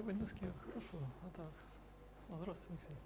либо ни с кем. Хорошо, а так. Здравствуйте, Алексей.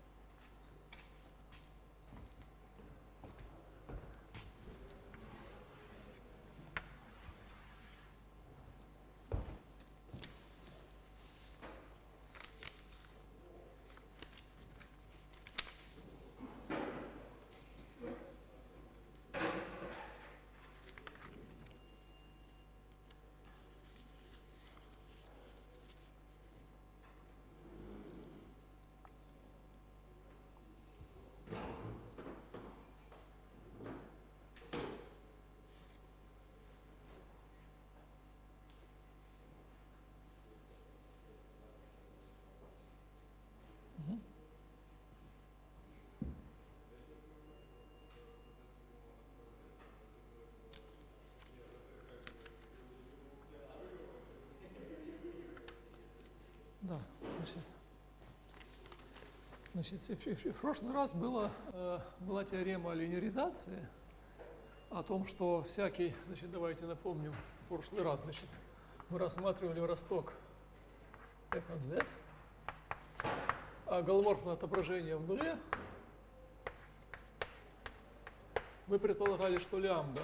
Да, значит, в прошлый раз была теорема о линеаризации, о том, что всякий, значит, давайте напомним, в прошлый раз, значит, мы рассматривали росток f от z, а голоморфное отображение в нуле. Мы предполагали, что лямбда,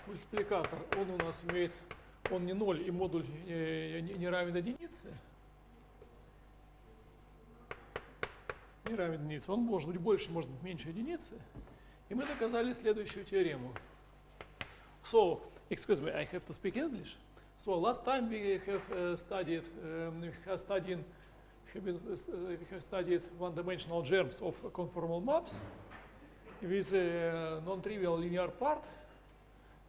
мультипликатор, он у нас имеет, он не 0 и модуль не равен единице. Не равен единице. Он может быть больше, может быть меньше единицы. И мы доказали следующую теорему. So, excuse me, I have to speak English. So last time we have studied one-dimensional germs of conformal maps with a non-trivial linear part.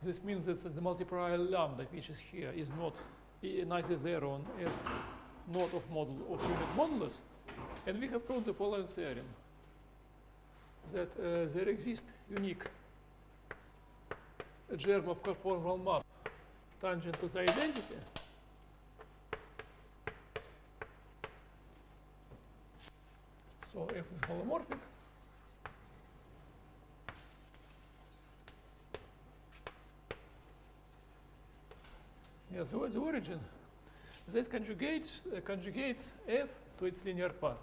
This means that the multiplier lambda, which is here, is not neither zero and not of unit modulus. And we have proved the following theorem: that there exists unique germ of conformal map tangent to the identity. So f is holomorphic. Yes, the origin that conjugates f to its linear part.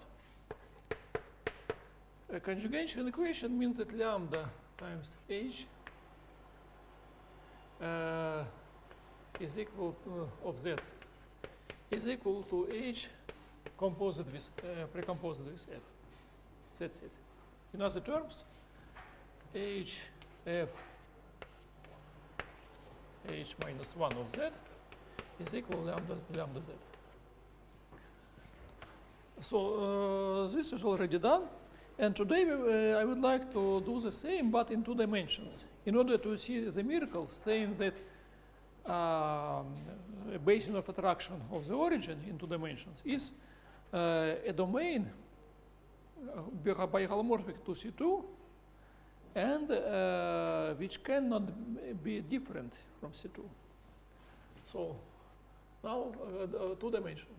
A conjugation equation means that lambda times h is equal of z is equal to h composed with precomposed with f. That's it. In other terms, h minus 1 of z is equal to lambda z. So this is already done, and today I would like to do the same, but in 2 dimensions, in order to see the miracle, saying that a basin of attraction of the origin in 2 dimensions is a domain biholomorphic to C2, and which cannot be different from C2. So now 2 dimensional.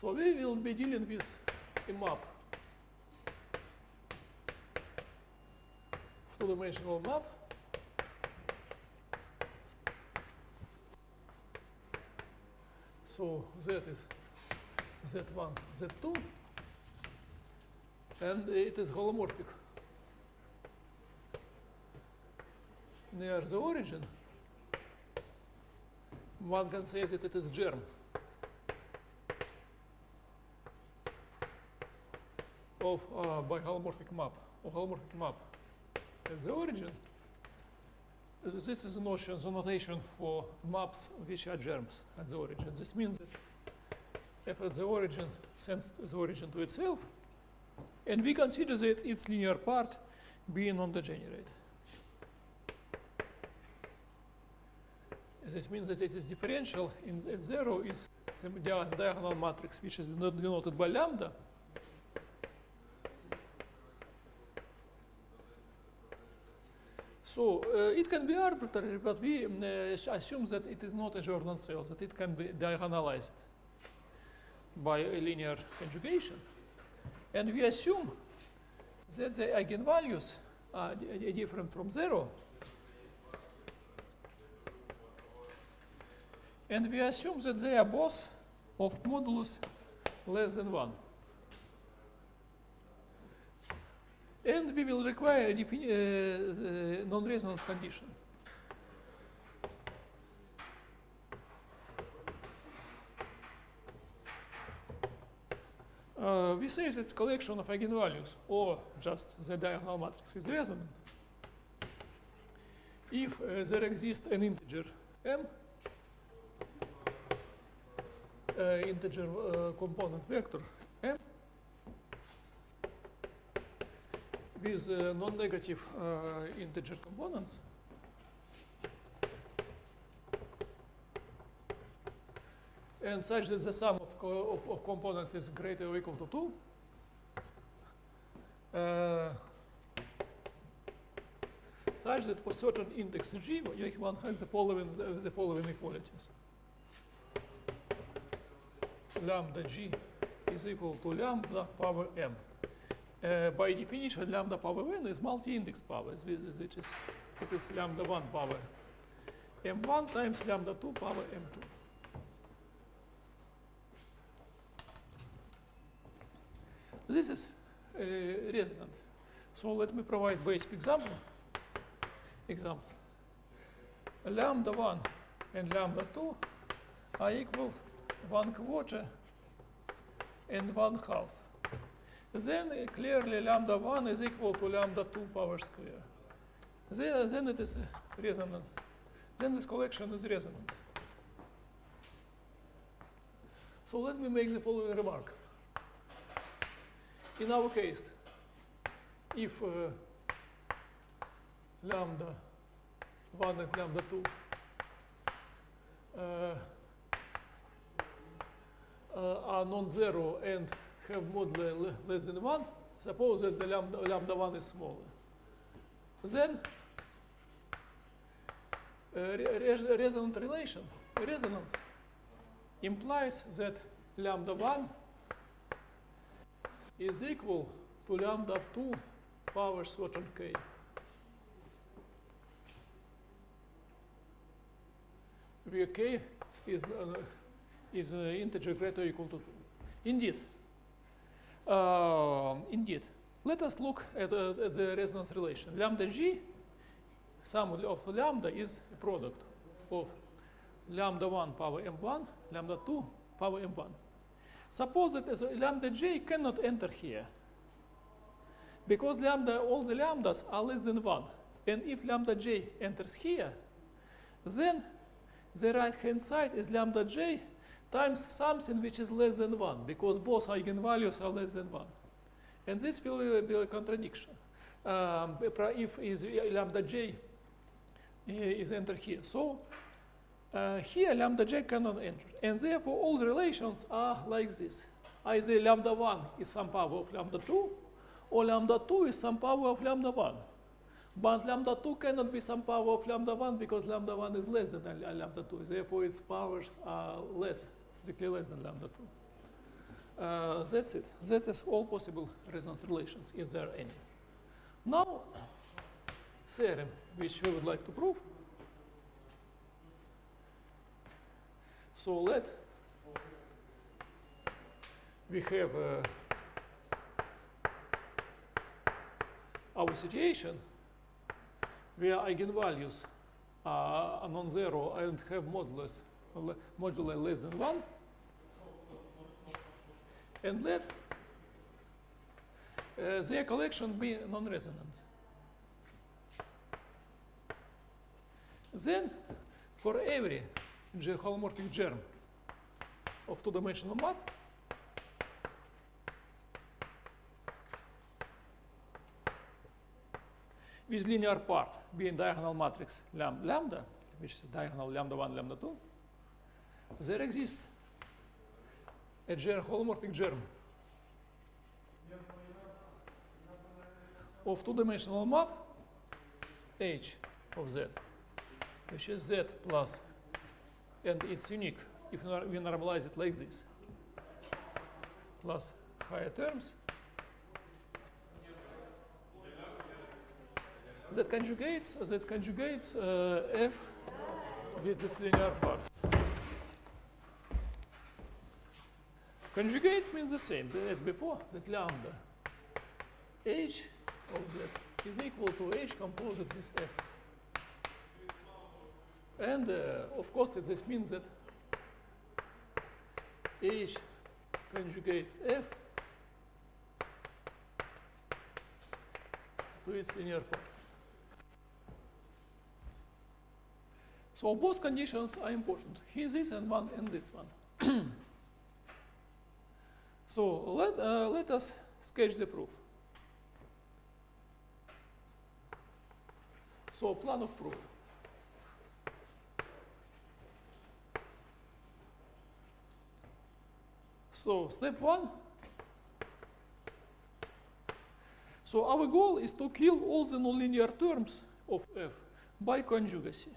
So we will be dealing with a map, 2-dimensional map. So Z is Z1, Z2, and it is holomorphic near the origin. One can say that it is germ of biholomorphic map, at the origin. This is the notation for maps which are germs at the origin. This means that f at the origin sends the origin to itself, and we consider that its linear part being non-degenerate. This means that it is differential at 0 is the diagonal matrix, which is denoted by lambda. So it can be arbitrary, but we assume that it is not a Jordan cell, that it can be diagonalized by a linear conjugation. And we assume that the eigenvalues are different from 0 And we assume that they are both of modulus less than 1. And we will require a non-resonance condition. We say that collection of eigenvalues, or just the diagonal matrix, is resonant if there exists an integer m, integer component vector m, with non-negative integer components, and such that the sum of components is greater or equal to 2, such that for certain index g, one has the following equalities. Lambda g is equal to lambda power m. By definition, lambda power n is multi-index power, which is it is lambda 1 power m1 times lambda 2 power m2. This is resonant. So let me provide basic example. Lambda 1 and lambda 2 are equal 1/4 and 1/2. Then clearly lambda 1 is equal to lambda 2 power square. Then it is resonant. Then this collection is resonant. So let me make the following remark. In our case, if lambda 1 and lambda 2 are non-zero and have modulo less than 1, suppose that the lambda 1 is smaller. Then resonant relation, resonance, implies that lambda 1 is equal to lambda 2 power certain k. Where k is integer greater or equal to 2. Indeed, let us look at the resonance relation. Lambda g, sum of lambda is a product of lambda 1 power m1, lambda 2 power m1. Suppose that lambda j cannot enter here, because all the lambdas are less than 1. And if lambda j enters here, then the right-hand side is lambda j times something which is less than 1, because both eigenvalues are less than 1. And this will be a contradiction. If lambda j is entered here. So here lambda j cannot enter. And therefore all the relations are like this. Either lambda 1 is some power of lambda 2, or lambda 2 is some power of lambda 1. But lambda 2 cannot be some power of lambda 1 because lambda 1 is less than lambda 2. Therefore its powers are strictly less than lambda 2. That's it. That is all possible resonance relations, if there are any. Now, theorem which we would like to prove. So let we have our situation where eigenvalues are non-zero and have modulo less than 1. And let their collection be non-resonant. Then, for every holomorphic germ of two-dimensional map, with linear part being diagonal matrix lambda, which is diagonal lambda 1, lambda 2, there exists a holomorphic germ of two-dimensional map H of Z, which is Z plus, and it's unique if we normalize it like this, plus higher terms. That conjugates F with its linear part. Conjugates means the same as before, that lambda h of z is equal to h composite with f. And of course this means that h conjugates f to its linear part. So both conditions are important. Here this and this one. So let us sketch the proof. So plan of proof. So step 1. So our goal is to kill all the nonlinear terms of f by conjugacy.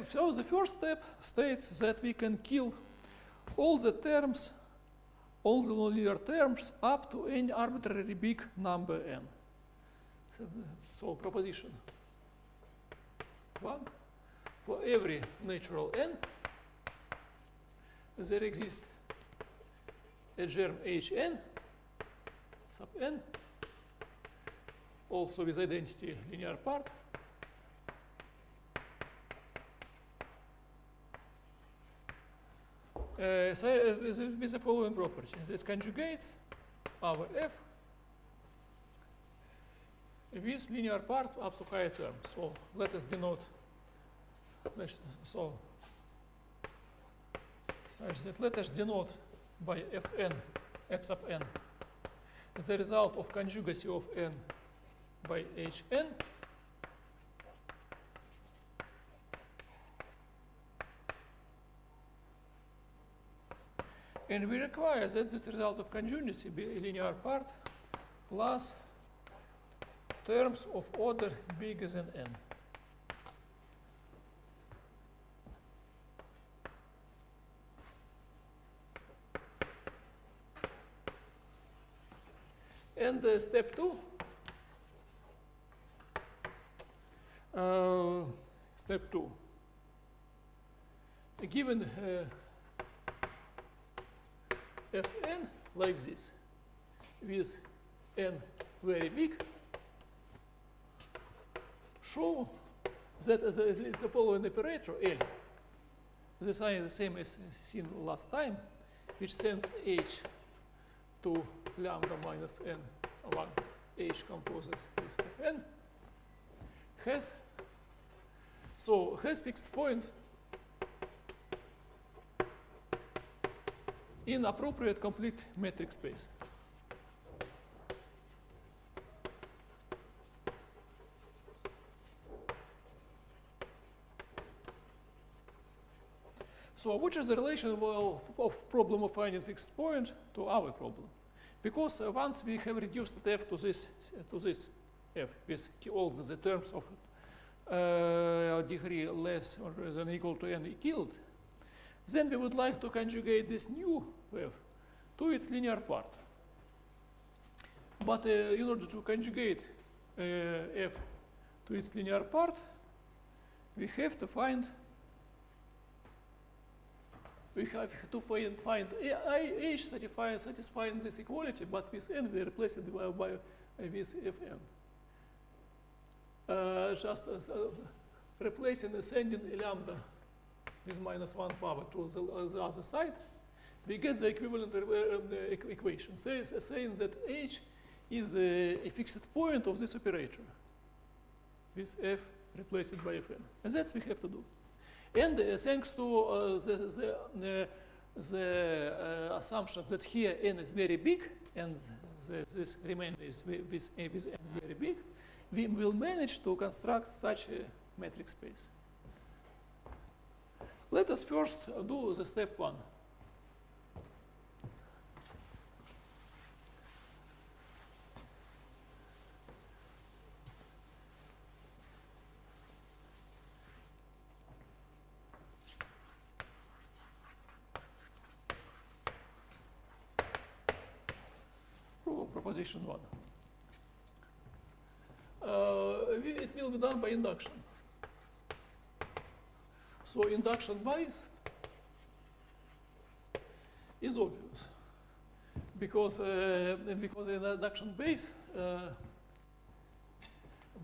So the first step states that we can kill all the terms, all the nonlinear terms up to any arbitrary big number n. So proposition 1, for every natural n, there exists a germ hn sub n, also with identity linear part, with the following property. That conjugates our f with linear part up to higher term. So let us denote so such that let us denote by fn, f sub n, the result of conjugacy of n by hn and we require that this result of conjugacy be a linear part plus terms of order bigger than n. And step 2. Step 2. Given fn like this, with n very big, show that the following operator L, the sign is the same as seen last time, which sends h to lambda minus n 1 h composite with fn, has fixed points in appropriate complete metric space. So which is the relation of problem of finding fixed point to our problem? Because once we have reduced f to this f with all the terms of degree less or than equal to n killed, then we would like to conjugate this new f to its linear part. But in order to conjugate f to its linear part, we have to find h satisfying this equality, but with n we replace it with fn. Just replacing ascending lambda with minus 1 power to the other side, we get the equivalent equation, saying that h is a fixed point of this operator with f replaced by fn. And that's we have to do. And thanks to the assumption that here n is very big and this remainder is with n very big, we will manage to construct such a metric space. Let us first do the step 1. Proposition 1. It will be done by induction. So induction wise, is obvious because in the induction base,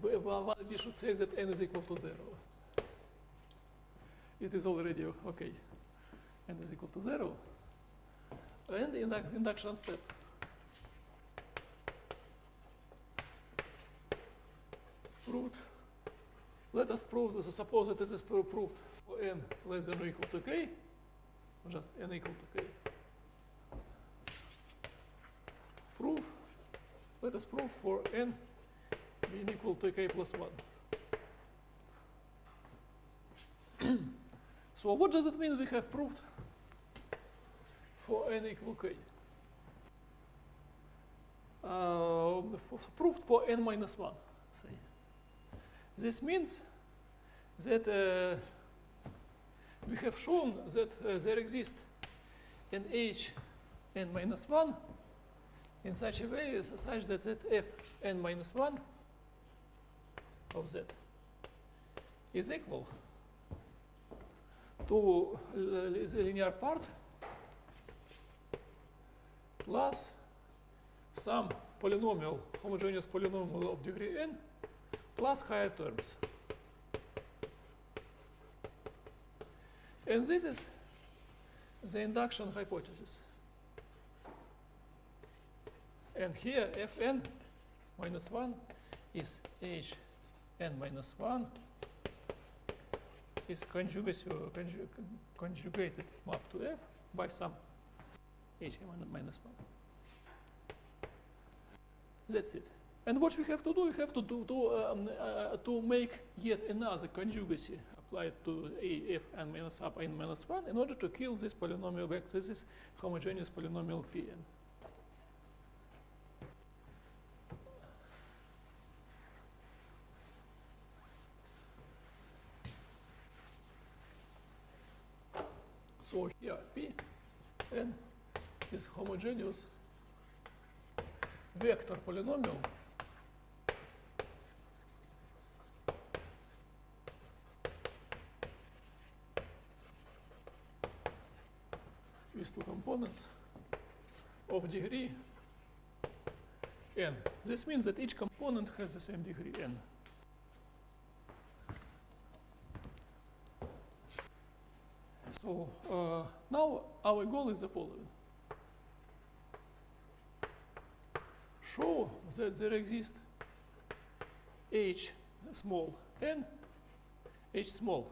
well, we should say that n is equal to 0. It is already okay. N is equal to 0. And in the induction step, proved. Let us prove this. Suppose that it is proved for n less than or equal to k, just n equal to k. Prove. Let us prove for n being equal to k plus 1. So what does it mean we have proved for n equal k? Proved for n minus 1, say. This means that we have shown that there exists an h n minus 1 in such a way such that f n minus 1 of z is equal to the linear part plus some polynomial, homogeneous polynomial of degree n plus higher terms. And this is the induction hypothesis. And here fn minus 1 is h n minus 1 is conjugated map to f by some h n minus 1. That's it. And what we have to do, we have to make yet another conjugacy applied to a f n minus up n minus 1 in order to kill this polynomial vector, this homogeneous polynomial Pn. So here Pn is homogeneous vector polynomial with two components of degree n. This means that each component has the same degree n. So now our goal is the following. Show that there exists h small n, h small,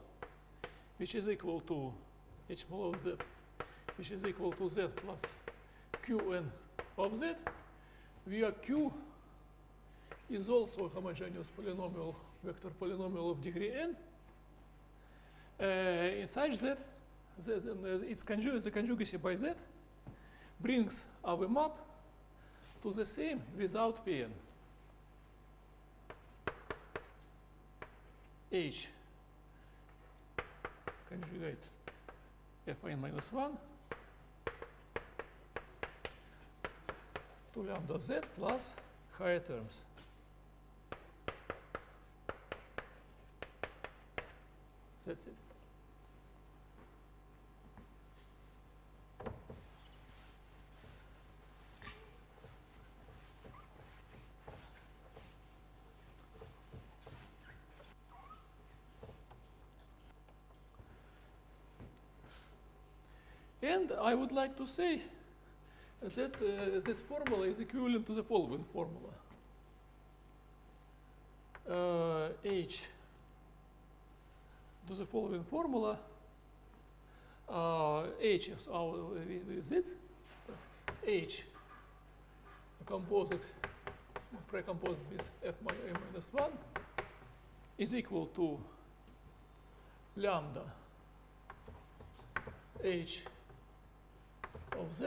which is equal to h small of z, which is equal to z plus qn of z, where q is also a homogeneous polynomial, vector polynomial of degree n, in such that the conjugacy by z brings our map to the same without Pn. H conjugate Fn minus 1 to lambda z plus higher terms. That's it. And I would like to say that this formula is equivalent to the following formula. H to the following formula. H is our with it. H precomposed with f minus 1 is equal to lambda h of z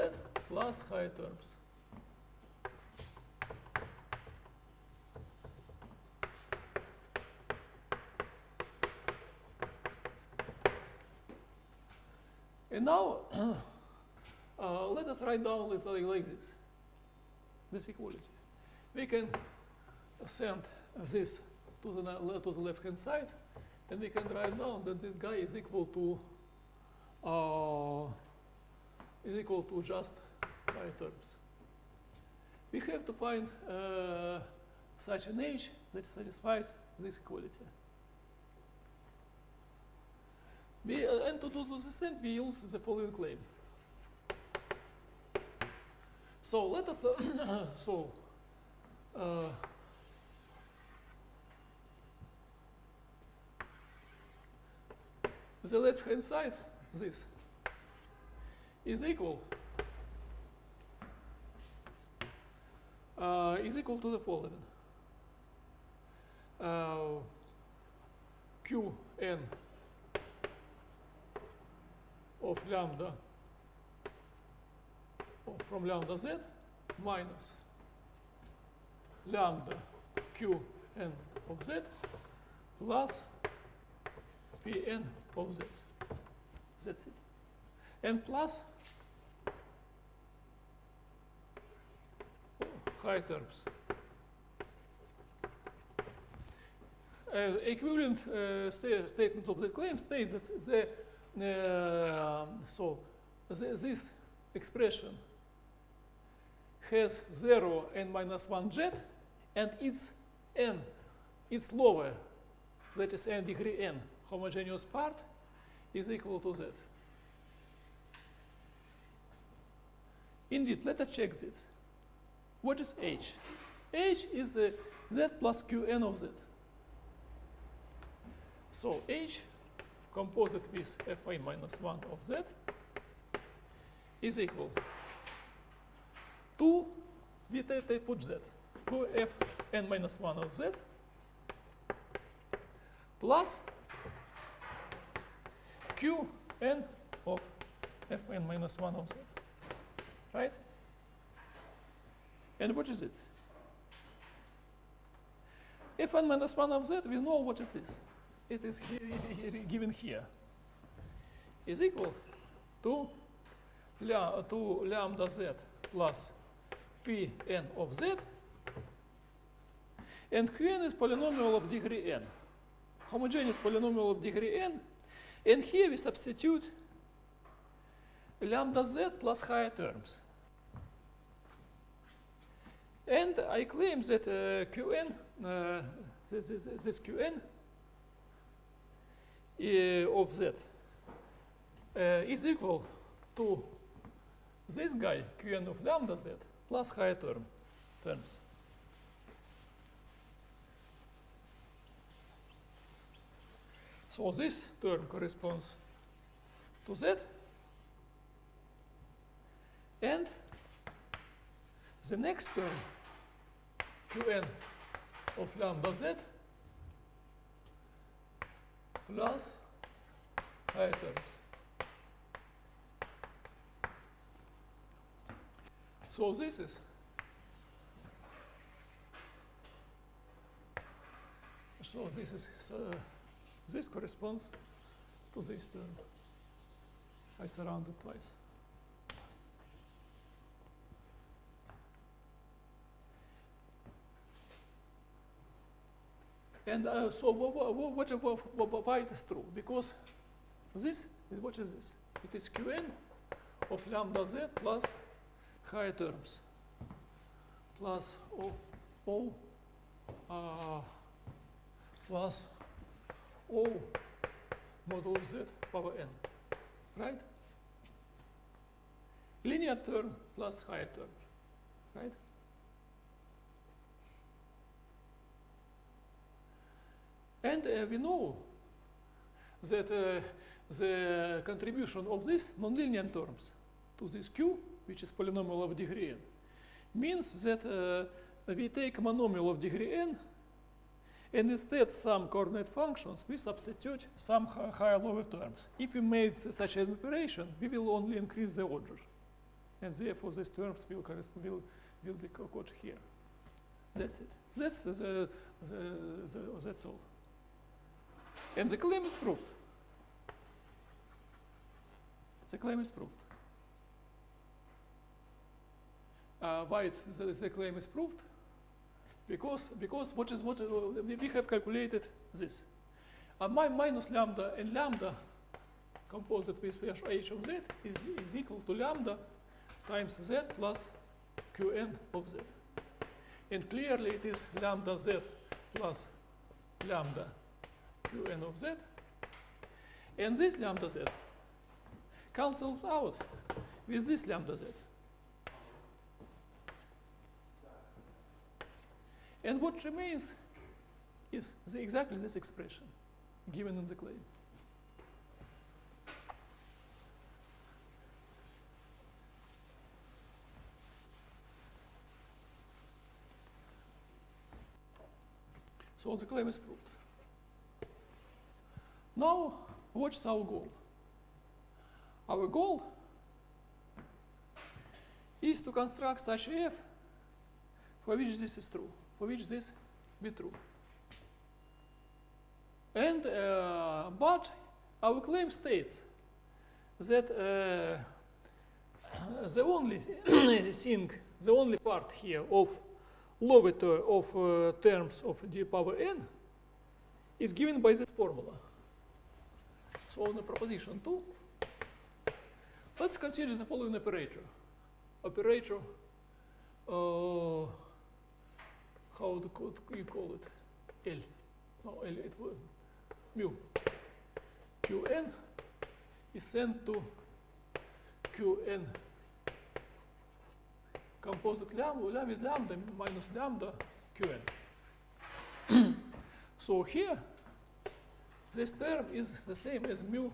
plus higher terms. And now let us write down like this equality. We can send this to the left hand side, and we can write down that this guy is equal to equal to just high terms. We have to find such an H that satisfies this equality. And to do this end, we use the following claim. So let us the left-hand side, this, is equal to the following. Qn of lambda from lambda z minus lambda Qn of z plus Pn of z. That's it. And plus high terms. Equivalent statement of the claim states that this expression has 0 n minus 1 jet, and its n, its lower, that is n degree n, homogeneous part, is equal to z. Indeed, let us check this. What is H? H is z plus Qn of z. So H, composite with Fn minus 1 of z, is equal to, we put z, to Fn minus 1 of z plus Qn of Fn minus 1 of z. Right? And what is it? Fn minus 1 of z, we know what it is. It is given here. Is equal to lambda z plus Pn of z. And Qn is polynomial of degree n. Homogeneous polynomial of degree n. And here we substitute lambda z plus higher terms. And I claim that Qn, this Qn of z is equal to this guy, Qn of lambda z, plus higher terms. So this term corresponds to z, and the next term, Qn of lambda z, plus higher terms. So this is this corresponds to this term. I surrounded twice. And so why it is true? Because this, what is this? It is Qn of lambda z plus higher terms plus O plus O modulus z power n, right? Linear term plus higher term, right? And we know that the contribution of these nonlinear terms to this Q, which is polynomial of degree n, means that we take monomial of degree n, and instead some coordinate functions, we substitute some higher lower terms. If we made such an operation, we will only increase the order, and therefore these terms will be caught here. That's it. That's all. And the claim is proved. The claim is proved. Why the claim is proved? Because what we have calculated this. Minus lambda and lambda composite with h of z is equal to lambda times z plus qn of z. And clearly it is lambda z plus lambda qn of z. And this lambda z cancels out with this lambda z. And what remains is exactly this expression given in the claim. So the claim is proved. Now, what's our goal? Our goal is to construct such f for which this is true, for which this be true. And but our claim states that the only thing, the only part here of lowiter of terms of d power n is given by this formula. So on the proposition 2, let's consider the following operator. Operator, how do you call it? L. No, L, it was mu. Qn is sent to Qn composite lambda with lambda minus lambda Qn. So here, this term is the same as mu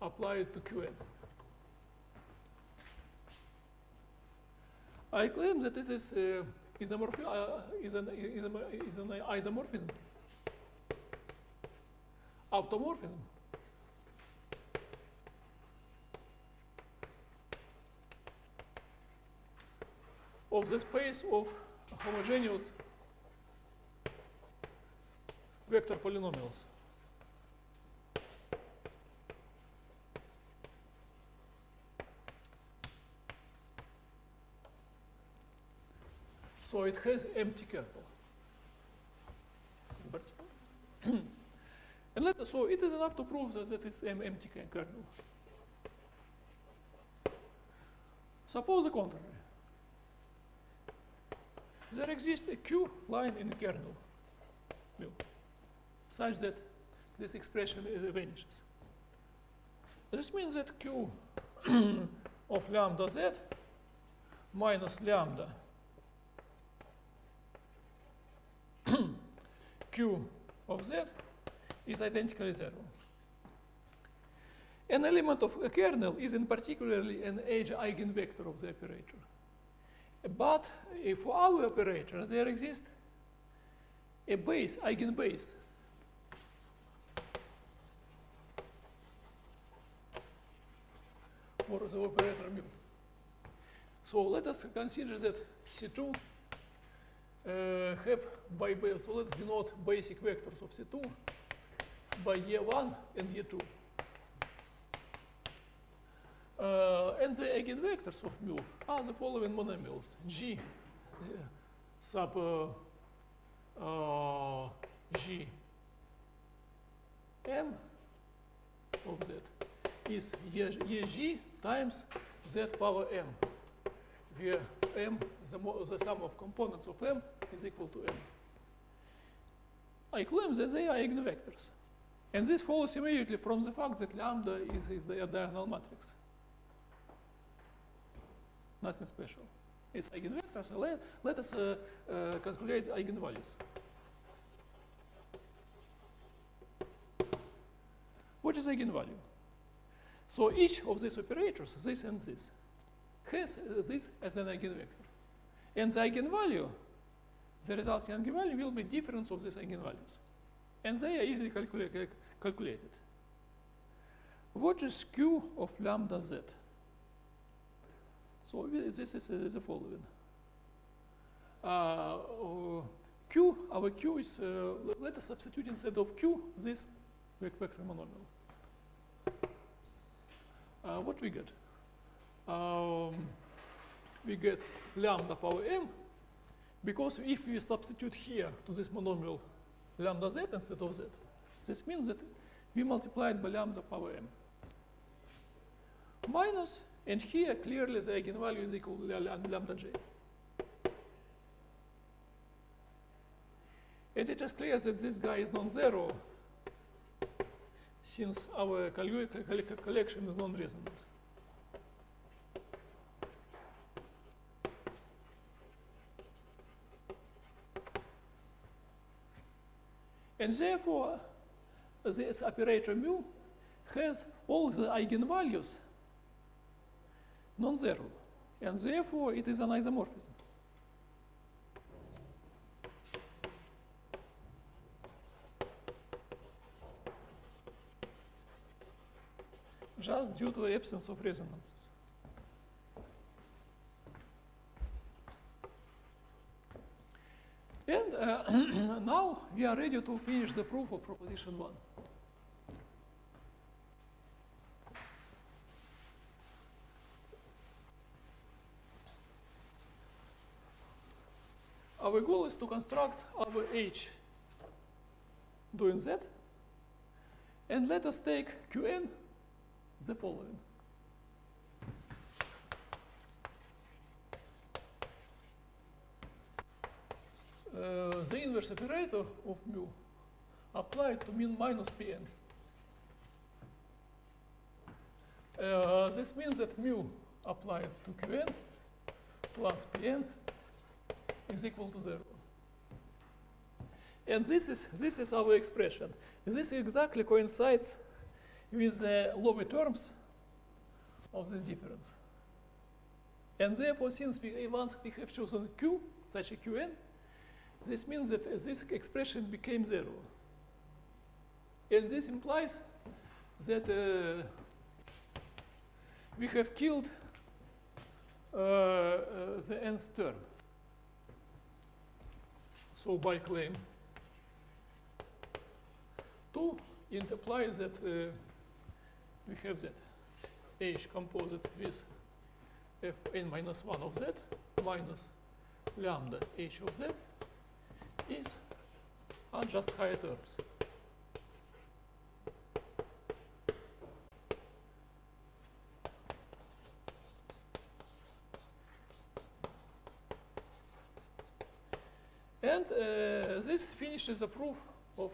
applied to Qn. I claim that it is an isomorphism, automorphism of the space of homogeneous vector polynomials. So it has empty kernel. And so it is enough to prove that it's an empty kernel. Suppose the contrary. There exists a Q line in the kernel mu, such that this expression vanishes. This means that Q of lambda z minus lambda Q of z is identically 0. An element of a kernel is in particularly an edge eigenvector of the operator. But for our operator, there exists a base, eigenbase, for the operator mu. So let us consider that C2 have by base, so let's denote basic vectors of C2 by E1 and E2. And the eigenvectors of mu are the following monomials: G sub G M of Z is Eg times Z power M, where M, the sum of components of M, is equal to M. I claim that they are eigenvectors. And this follows immediately from the fact that lambda is the diagonal matrix. Nothing special. It's eigenvectors. So let us calculate eigenvalues. What is eigenvalue? So each of these operators, this and this, has this as an eigenvector. And the eigenvalue, the resulting eigenvalue, will be difference of these eigenvalues. And they are easily calculated. What is Q of lambda z? So this is the following. Q, our Q is, let us substitute instead of Q this vector monomial. What we get? We get lambda power m, because if we substitute here to this monomial lambda z instead of z, this means that we multiplied by lambda power m. minus, and here clearly the eigenvalue is equal to lambda j. And it is clear that this guy is non-zero since our collection is non-resonant. And therefore, this operator mu has all the eigenvalues non-zero. And therefore, it is an isomorphism. Just due to the absence of resonances. And now we are ready to finish the proof of proposition 1. Our goal is to construct our H doing that. And let us take Qn the following. The inverse operator of mu applied to minus Pn. This means that mu applied to Qn plus Pn is equal to 0. And this is our expression. This exactly coincides with the lower terms of this difference. And therefore, since once we have chosen Q, such a Qn, this means that this expression became 0. And this implies that we have killed the nth term. So by claim 2, it implies that we have that H composed with Fn minus 1 of z minus lambda H of z are just higher terms. And this finishes the proof of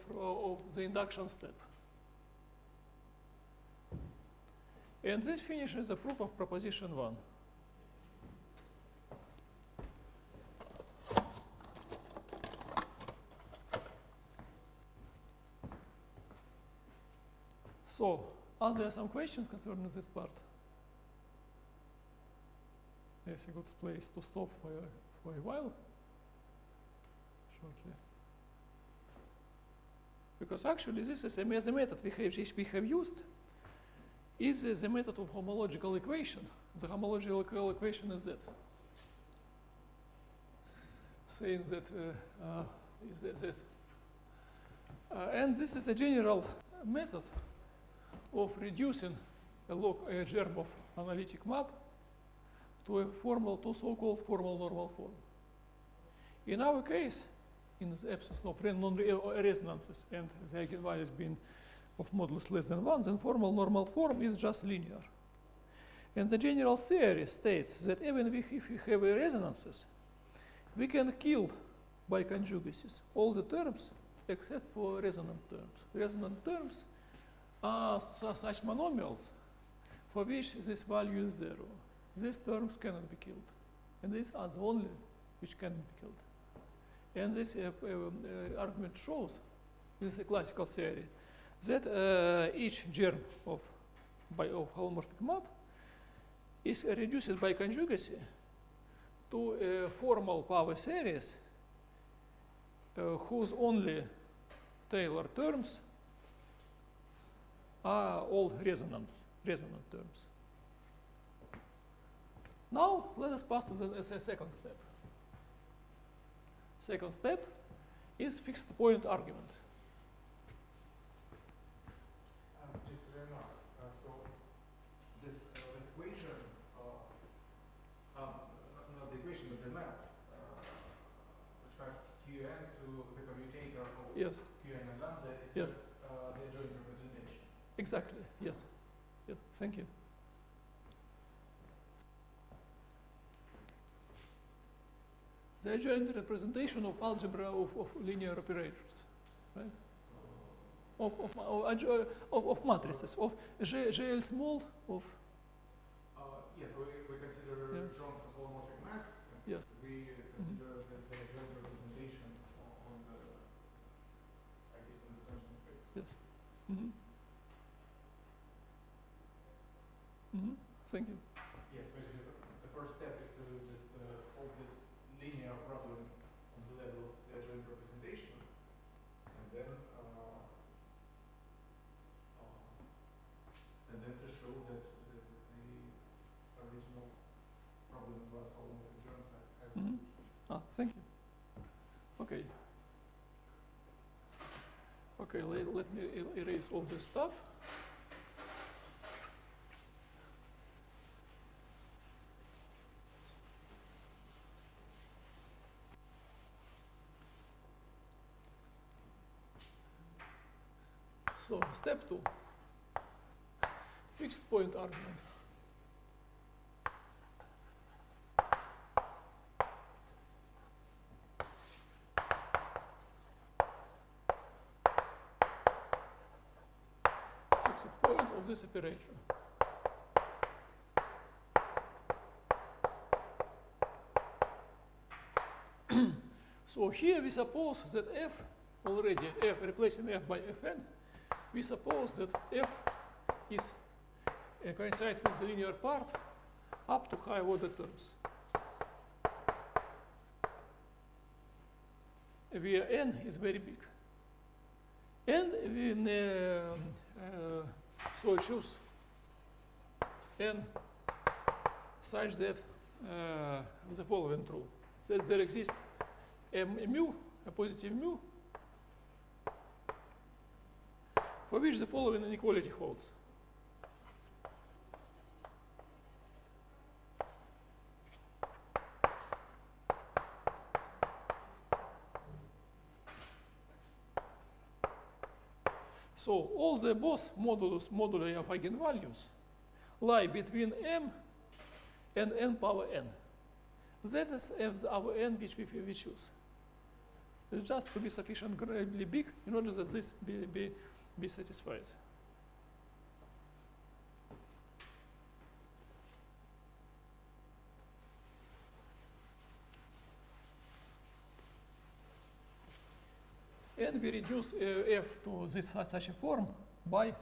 the induction step. And this finishes the proof of proposition 1. So, are there some questions concerning this part? Yes, a good place to stop for a while. Shortly. Because actually this is the method we have used is the method of homological equation. The homological equation is that. Saying that and this is a general method of reducing a germ of analytic map to a so-called formal normal form. In our case, in the absence of resonances and the eigenvalues being of modulus less than 1, then formal normal form is just linear. And the general theory states that even if we have resonances, we can kill by conjugacies all the terms except for resonant terms. Resonant terms are such monomials for which this value is 0. These terms cannot be killed. And these are the only which can be killed. And this argument shows, this is a classical theory, that each germ of holomorphic map is reduced by conjugacy to a formal power series whose only Taylor terms are all resonant terms. Now let us pass to the second step. Second step is fixed point argument. Just a remark. So this equation, not the equation, but the map, which has Qn to the commutator of Yes. Qn and lambda, is Yes. just the adjoint representation. Exactly. Yes. Yes. Thank you. the adjoint representation of algebra of linear operators, right? Of matrices, of GL small, of Yes, we consider Yeah. John's holomorphic maps. Yes. We consider the adjoint representation on the, I guess, on the dimension space. Mhm. Mhm. Thank you. Yes, basically the first step is to just solve this linear problem on the level of the adjoint representation, and then to show that the original problem about holomorphic joints have Mhm. Thank you. Okay. Okay, let me erase all this stuff. So, step 2. Fixed point argument. Fixed point of this operator. So here we suppose that f already, f replacing f by fn, we suppose that f is coincides with the linear part up to high order terms, where n is very big. And so choose n such that the following true, that there exists a mu, a positive mu, for which the following inequality holds. So all the both moduli of eigenvalues lie between m and n power n. That is our n which we choose. It's just to be sufficiently big in order that this be satisfied. And we reduce f to this such a form by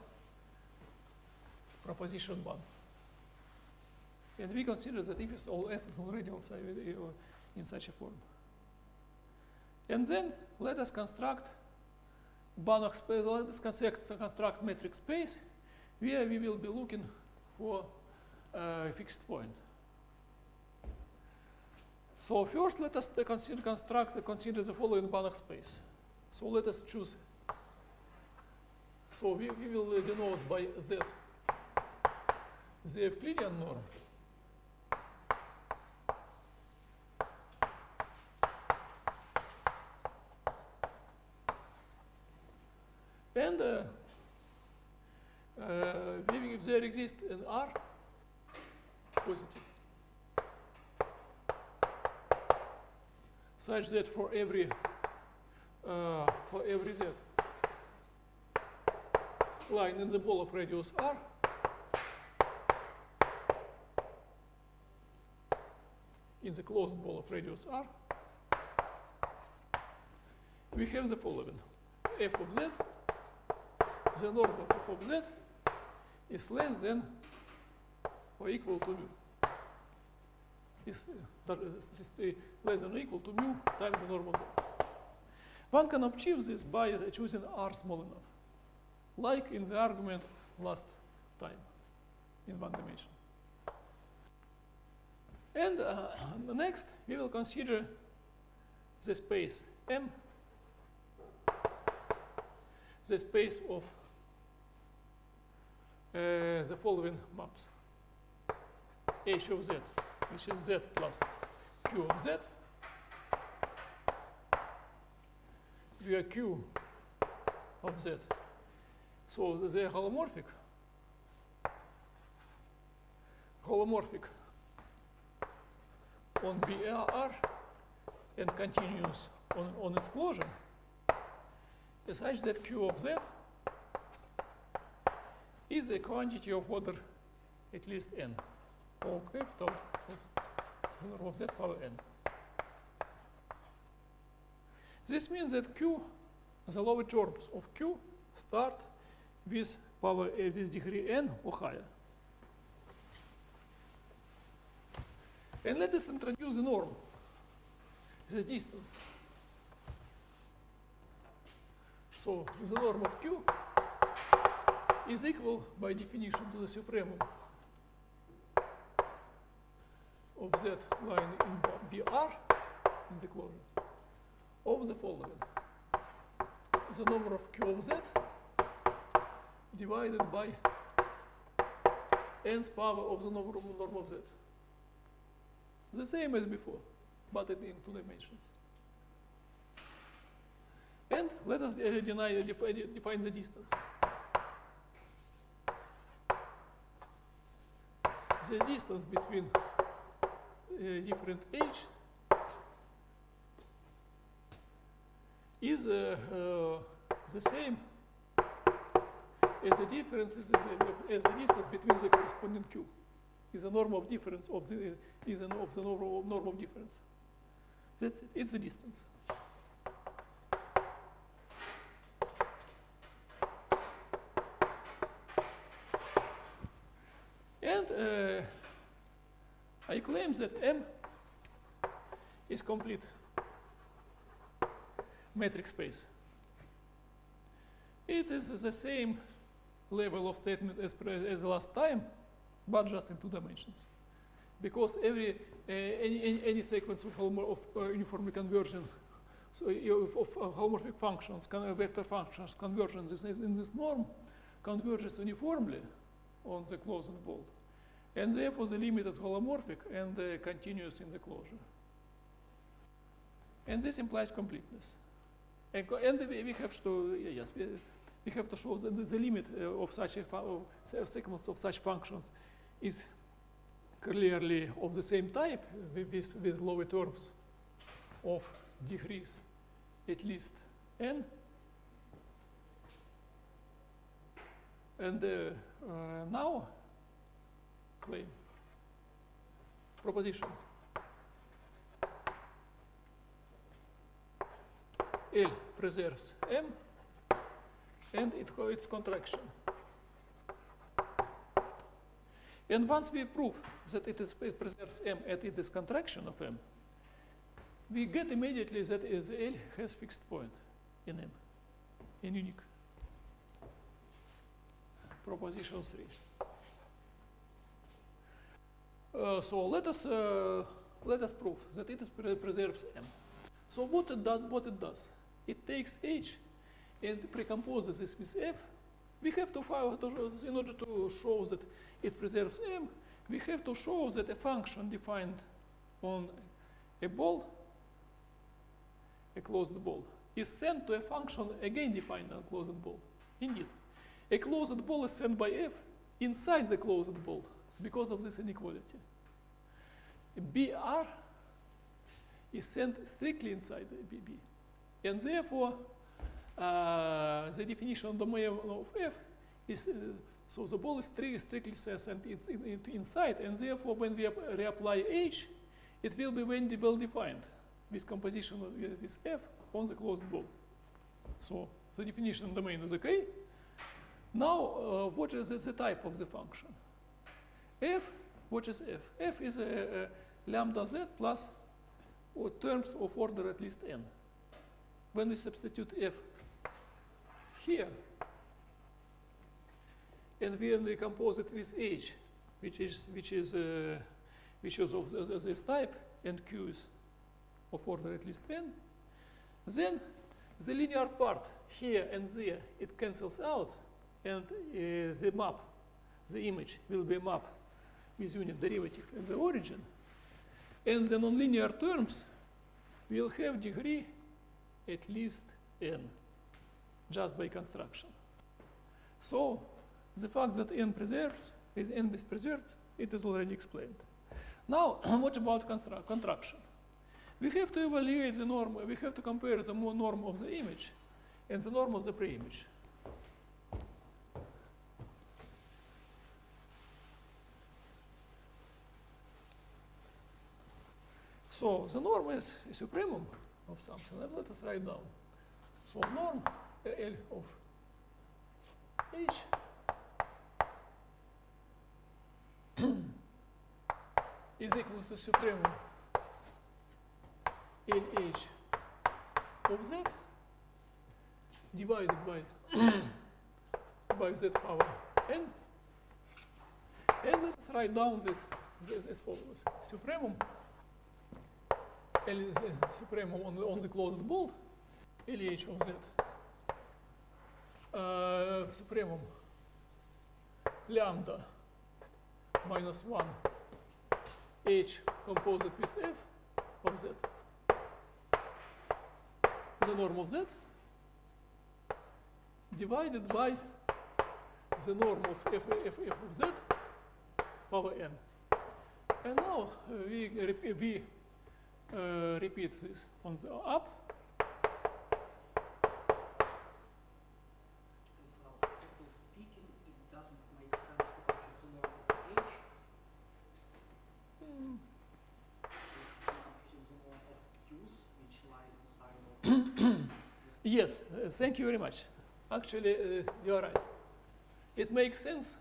proposition 1. And we consider that if all f is already in such a form. And then let us construct Banach space, let us construct metric space where we will be looking for a fixed point. So first let us consider the following Banach space. So let us choose. So we will denote by Z the Euclidean norm. And if there exists an R positive, such that for every Z line in the ball of radius R, in the closed ball of radius R, we have the following: f of Z, the norm of f of Z is less than or equal to mu. Is less than or equal to mu times the norm of Z. One can achieve this by choosing R small enough, like in the argument last time in one dimension. And next, we will consider the space M, the space of the following maps: H of Z, which is Z plus Q of Z, where Q of Z. So they are holomorphic on BR and continues on its closure is such that Q of Z is a quantity of order at least n, or capital of the norm of Z power n. This means that Q, the lower terms of Q, start with power with degree n or higher. And let us introduce the norm, the distance. So the norm of Q is equal by definition to the supremum of Z lying in BR in the closure of the following. The number of Q of Z divided by nth power of the norm of Z. The same as before, but in 2 dimensions. And let us define the distance. The distance between different h is the same as the difference as the distance between the corresponding Q. Is the norm of difference of the norm of difference. That's it. It's the distance. And I claim that M is complete metric space. It is the same level of statement as last time, but just in 2 dimensions. Because any sequence of uniformly convergent, so of homomorphic functions, vector functions, convergence in this norm converges uniformly on the closed ball. And therefore the limit is holomorphic and continuous in the closure. And this implies completeness. And we have to, we have to show that the limit of such a sequence of such functions is clearly of the same type with lower terms of degrees at least n. And now claim proposition L preserves M and its contraction. And once we prove that it preserves M and it is contraction of M, we get immediately that L has fixed point in M, in unique. Proposition 3. So let us prove that it preserves M. So what it does? It takes H and precomposes this with F. We have to in order to show that it preserves M, we have to show that a function defined on a ball, a closed ball, is sent to a function again defined on a closed ball. Indeed, a closed ball is sent by F inside the closed ball because of this inequality. BR is sent strictly inside the BB. And therefore, the definition of domain of F is, so the ball is strictly sent inside, and therefore when we reapply H, it will be well defined with composition with F on the closed ball. So the definition of domain is okay. Now, what is the type of the function? F, what is F? F is a lambda z plus terms of order at least n. When we substitute F here, and when we compose it with H, which is of this type, and Q is of order at least n, then the linear part here and there, it cancels out, and the map, the image will be a map with unit derivative at the origin, and the nonlinear terms will have degree at least n, just by construction. So the fact that n is preserved, it is already explained. Now, what about contraction? we have to evaluate the norm, we have to compare the norm of the image and the norm of the pre-image. So the norm is a supremum of something, and let us write down. So norm L of H is equal to supremum LH of Z divided by by Z power n. And let us write down this as follows. Supremum L is supremum on the closed ball, LH of Z. Supremum lambda minus 1 H composite with F of Z. The norm of Z divided by the norm of f of Z power n. And now we repeat this on the up. Practically speaking, it doesn't make sense to compute the norm of H. Computing the norm of Q's, which lie inside of Yes, thank you very much. Actually, you are right. It makes sense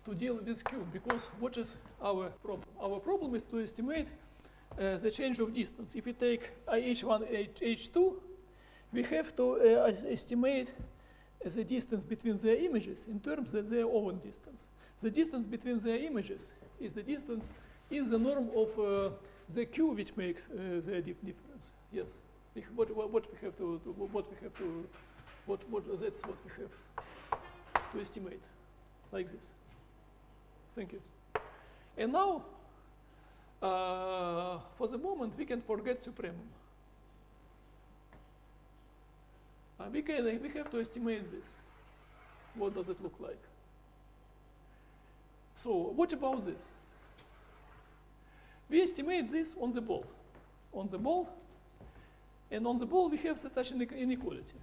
to deal with Q, because what is our problem? Our problem is to estimate the change of distance. If we take H1, H2, we have to estimate the distance between their images in terms of their own distance. The distance between their images is the distance, is the norm of the Q, which makes the difference. Yes. What we have to that's what we have to estimate, like this. Thank you. And now, for the moment, we can forget supremum. We have to estimate this. What does it look like? So what about this? We estimate this on the ball. On the ball. And on the ball, we have such an inequality.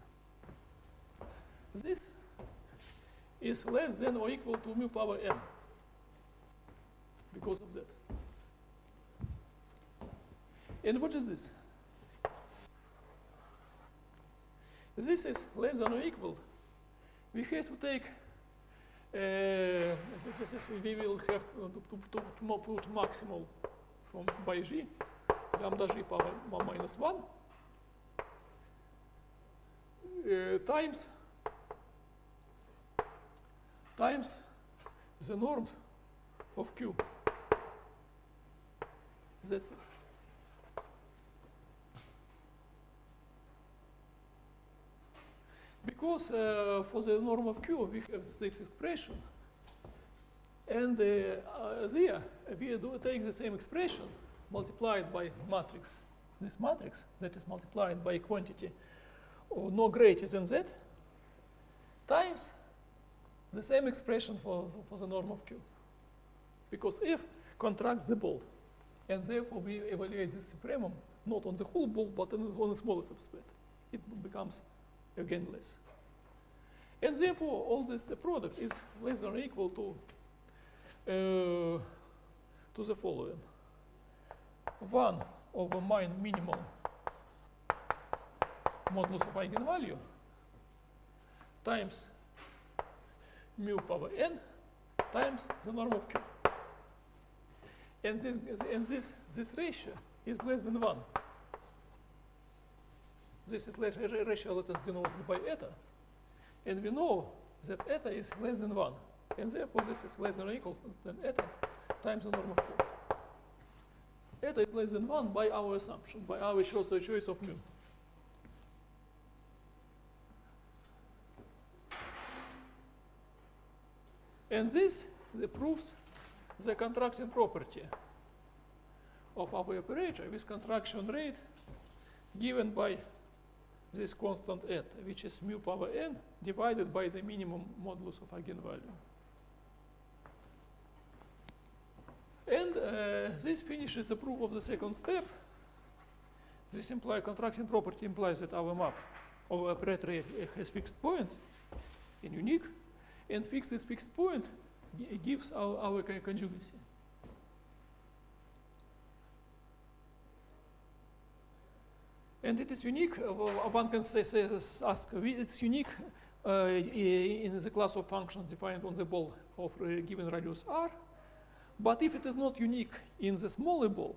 This is less than or equal to mu power n because of that. And what is this? This is less than or equal. We have to take, we will have to put maximal from by g, lambda g power minus 1, times the norm of Q. That's it. Because for the norm of Q, we have this expression. And there, we do take the same expression multiplied by matrix. This matrix that is multiplied by a quantity no greater than z times the same expression for the norm of Q. Because F contracts the ball. And therefore, we evaluate this supremum not on the whole ball, but on a smaller subset. It becomes again less. And therefore, all this, the product is less than or equal to the following. 1 over minimum modulus of eigenvalue times mu power n times the norm of Q. And this ratio is less than 1. This is ratio, let us denote by eta. And we know that eta is less than 1. And therefore, this is less than or equal than eta times the norm of Q. Eta is less than 1 by our assumption, by our choice of mu. And this proves the contracting property of our operator with contraction rate given by this constant eta, which is mu power n divided by the minimum modulus of eigenvalue. And this finishes the proof of the second step. This contraction property implies that our map of operator has fixed point and unique, and this fixed point gives our conjugacy. And it is unique. One can ask, it's unique in the class of functions defined on the ball of a given radius r. But if it is not unique in the smaller ball,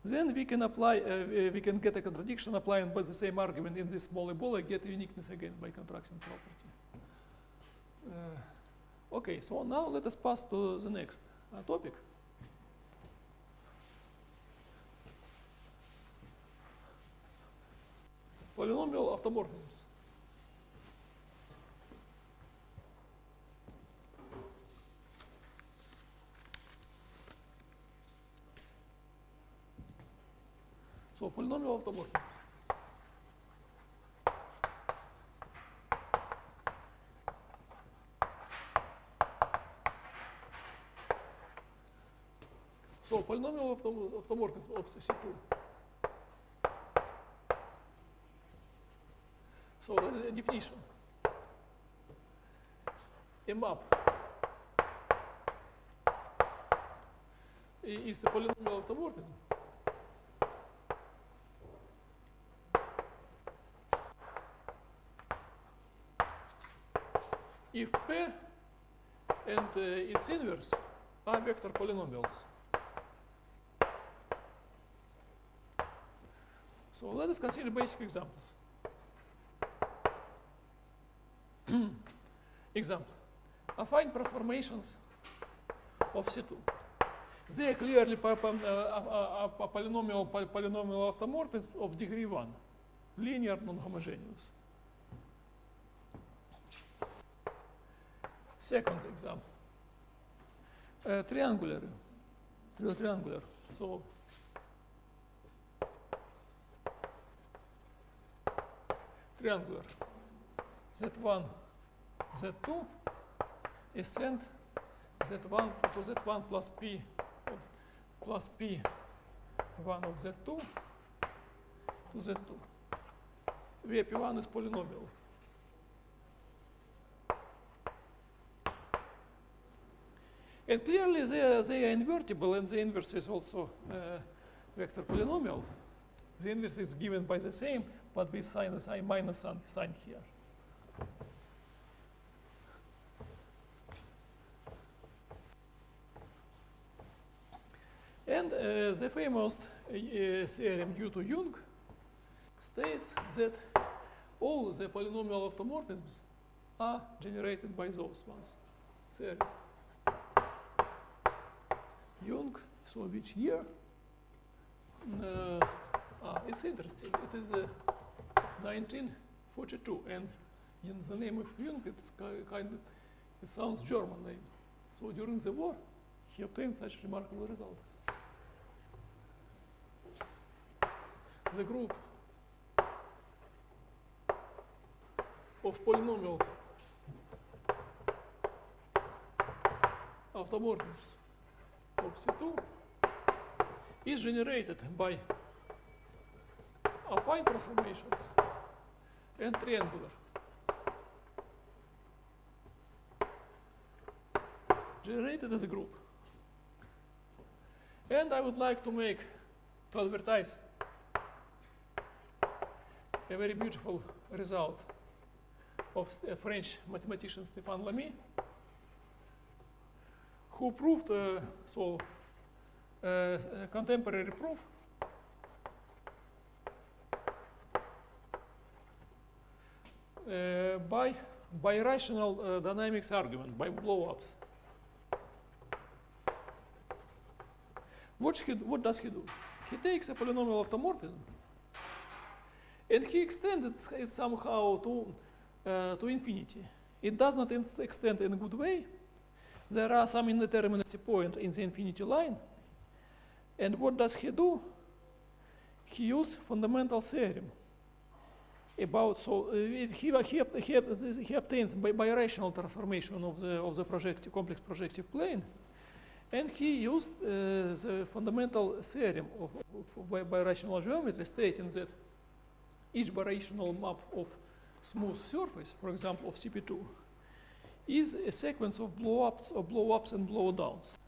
then we can apply, we can get a contradiction applying by the same argument in this smaller ball and get uniqueness again by contraction property. Okay, so now let us pass to the next topic. Polynomial automorphisms. So polynomial automorphism. So polynomial automorphism of C2. So the definition. A map is the polynomial automorphism if P and its inverse are vector polynomials. So let us consider basic examples. Example. Affine transformations of C2. They are clearly polynomial automorphisms of degree 1, linear non-homogeneous. Second example. Triangular. So triangular. Z1, Z2, ascend Z1 to Z1 plus P1 of Z2 to Z2, where P1 is polynomial. And clearly they are invertible, and the inverse is also vector polynomial. The inverse is given by the same, but with sign minus sign here. And the famous theorem due to Jung states that all the polynomial automorphisms are generated by those ones. Theorem. Jung, so which year? It's interesting. It is 1942, and in the name of Jung, it's it sounds German name. So during the war, he obtained such remarkable result. The group of polynomial automorphisms of C2 is generated by affine transformations and triangular. Generated as a group. And I would like to advertise a very beautiful result of a French mathematician Stéphane Lamy, who proved contemporary proof by rational dynamics argument, by blow-ups. What does he do? He takes a polynomial automorphism and he extends it somehow to infinity. It does not extend in a good way. There are some indeterminacy points in the infinity line. And what does he do? He uses fundamental theorem about, he obtains by rational transformation of the complex projective plane, And he used the fundamental theorem of birational geometry, stating that each birational map of smooth surface, for example, of CP2, is a sequence of blow-ups and blow-downs.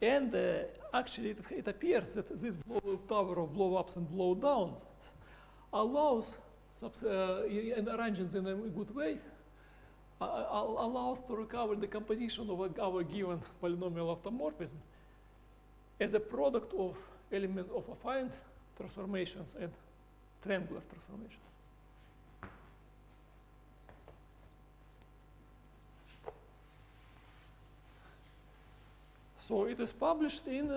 And actually, it appears that this tower of blow-ups and blow-downs allows, and arranging in a good way, allows to recover the composition of our given polynomial automorphism as a product of element of affine transformations and triangular transformations. So it is published in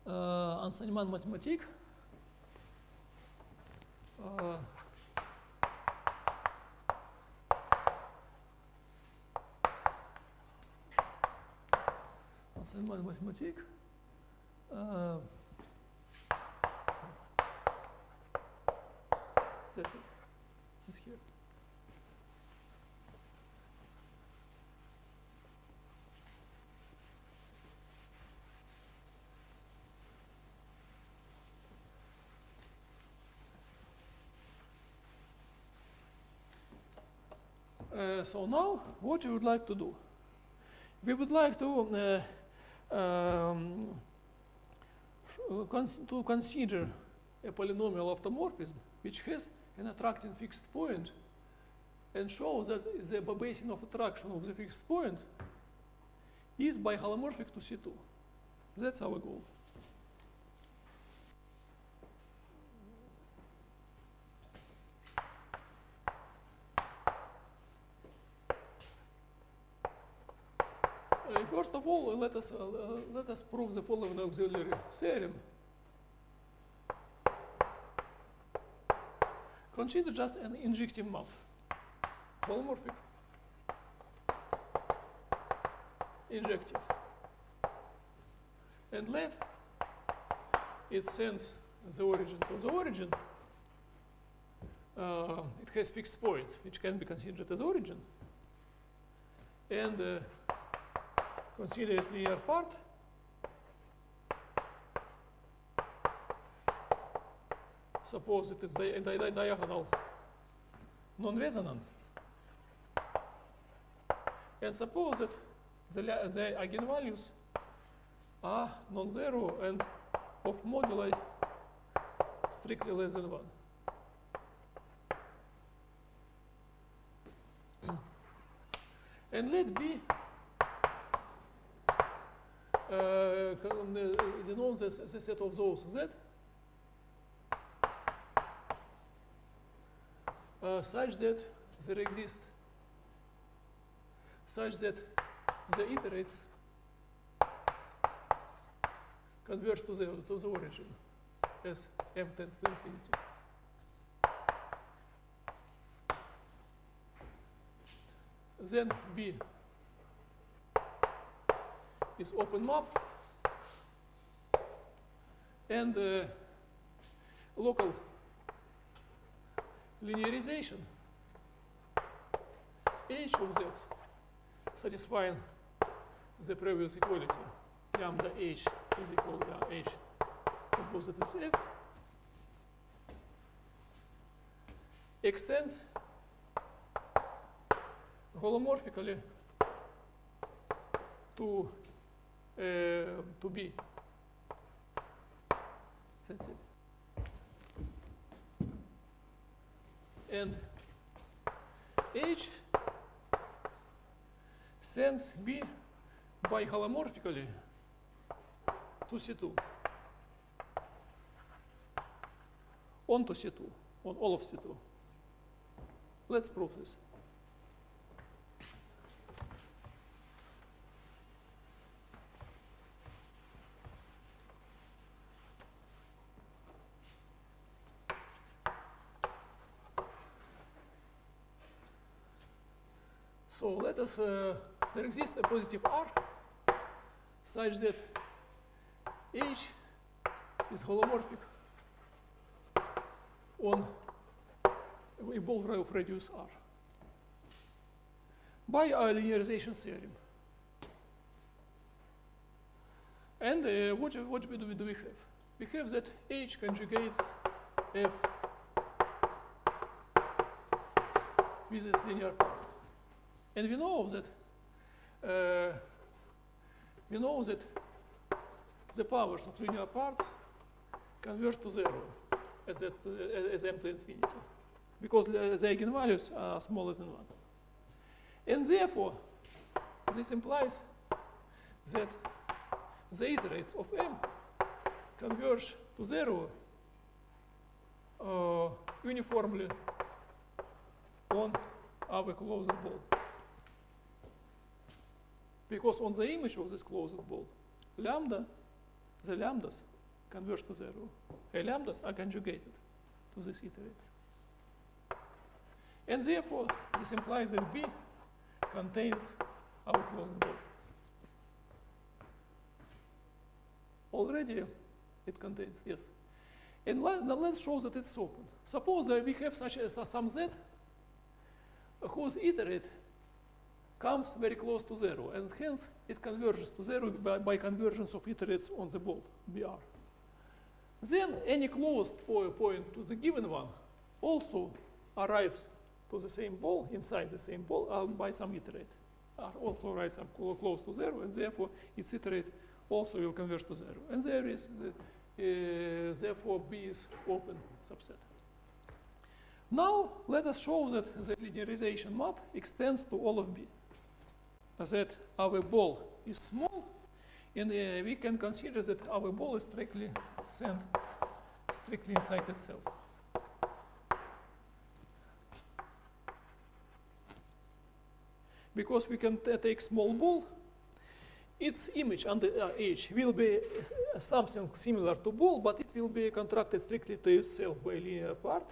Enseignement Mathématique. Enseignement Mathématique. That's it. It's here. So now, what we would like to do? We would like to consider a polynomial automorphism which has an attracting fixed point and show that the basin of attraction of the fixed point is biholomorphic to C2. That's our goal. First of all, let us prove the following auxiliary theorem. Consider just an injective map, holomorphic, injective, and let it sends the origin to the origin. It has fixed point, which can be considered as origin, and consider its linear part. Suppose it is diagonal non-resonant. And suppose that the eigenvalues are non-zero and of moduli strictly less than 1. And let B denote the set of those Z such that there exist, such that the iterates converge to the origin as m tends to infinity. Then B is open map, and local linearization H of Z satisfying the previous equality, lambda H is equal to H composite is F, extends holomorphically to B. That's it. And H sends B biholomorphically to C2, onto C2, on all of C2. Let's prove this. So let us, there exists a positive R such that H is holomorphic on a ball of radius R by our linearization theorem. And what do we have? We have that H conjugates F with this linear part. And we know that the powers of linear parts converge to 0 as m to infinity, because the eigenvalues are smaller than 1. And therefore, this implies that the iterates of m converge to 0 uniformly on our closed ball. Because on the image of this closed ball, the lambdas converge to 0. Lambdas are conjugated to these iterates. And therefore, this implies that B contains our closed ball. Already it contains, yes. And now let's show that it's open. Suppose that we have some Z whose iterate comes very close to 0, and hence it converges to 0 by convergence of iterates on the ball, BR. Then any closed point to the given one also arrives to the same ball, inside the same ball, by some iterate. R also arrives close to 0, and therefore its iterate also will converge to 0. And there is, therefore, B is open subset. Now, let us show that the linearization map extends to all of B. That our ball is small, and we can consider that our ball is strictly inside itself. Because we can take small ball, its image under H will be something similar to ball, but it will be contracted strictly to itself by linear part.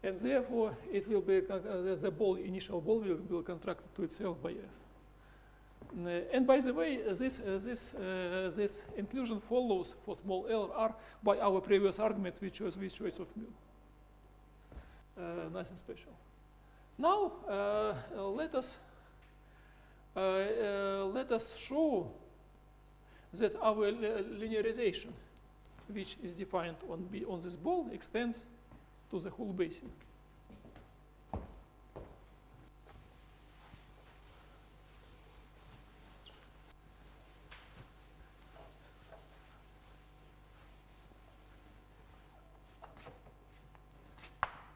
And therefore, it will be the initial ball will contract to itself by F. And by the way, this inclusion follows for small L R by our previous argument, which was with choice of mu. Nothing special. Now let us show that our linearization, which is defined on this ball, extends to the whole basin.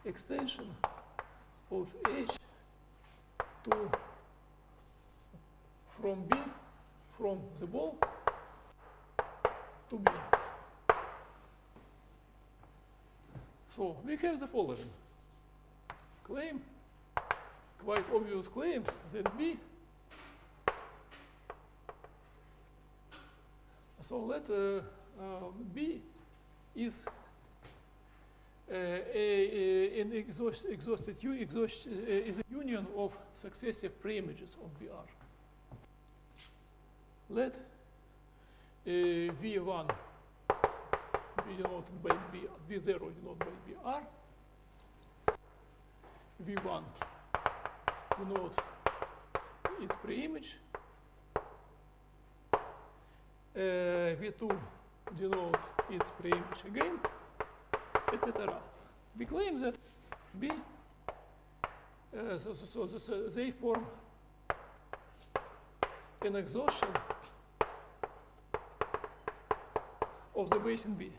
Extension of H from B, from the ball to B. So we have the following claim, quite obvious claim that B. So let B is an exhausted is a union of successive preimages of BR. Let V1 be denoted by B, V0 denoted by BR. V1 denote its preimage. V2 denote its preimage again, etc. We claim that B, they form an exhaustion of the basin B,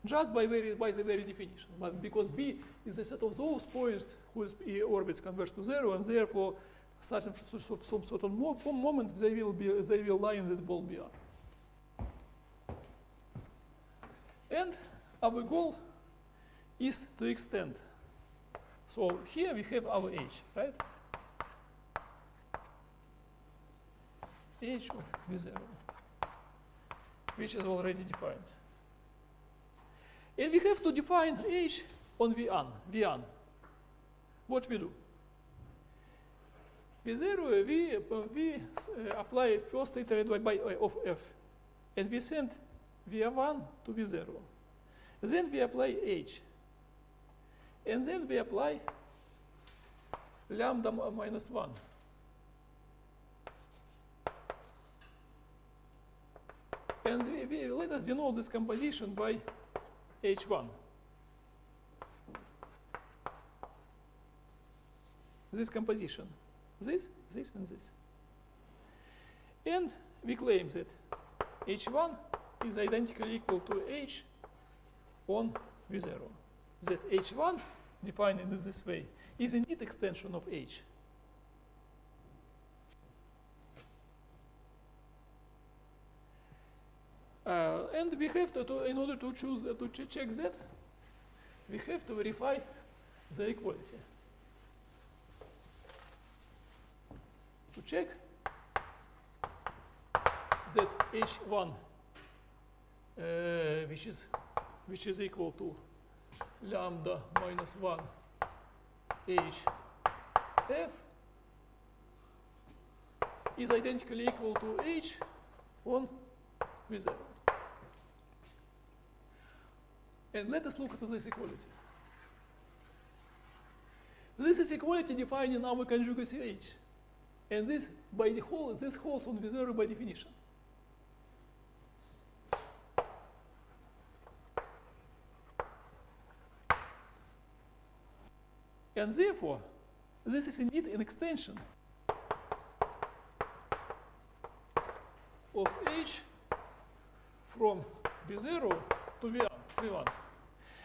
just by the very definition. But because B is a set of those points whose orbits converge to 0, and therefore, starting from some certain moment, they will lie in this ball BR. And our goal is to extend. So here we have our H, right? H of V0, which is already defined. And we have to define H on V1. What we do? V0, we apply first iterate by of F, and we send V1 to V0. Then we apply H. And then we apply lambda minus 1. And let us denote this composition by H1. This composition, this, and this. And we claim that H1 is identically equal to H on V0. That H1, defined in this way, is indeed extension of H. And we have to, in order to choose, to check that, we have to verify the equality. To check that H1, which is equal to lambda minus 1 HF, is identically equal to H on V0. And let us look at this equality. This is equality defined in our conjugacy H. And this, by default, this holds on V0 by definition. And therefore, this is indeed an extension of H from V0 to V1.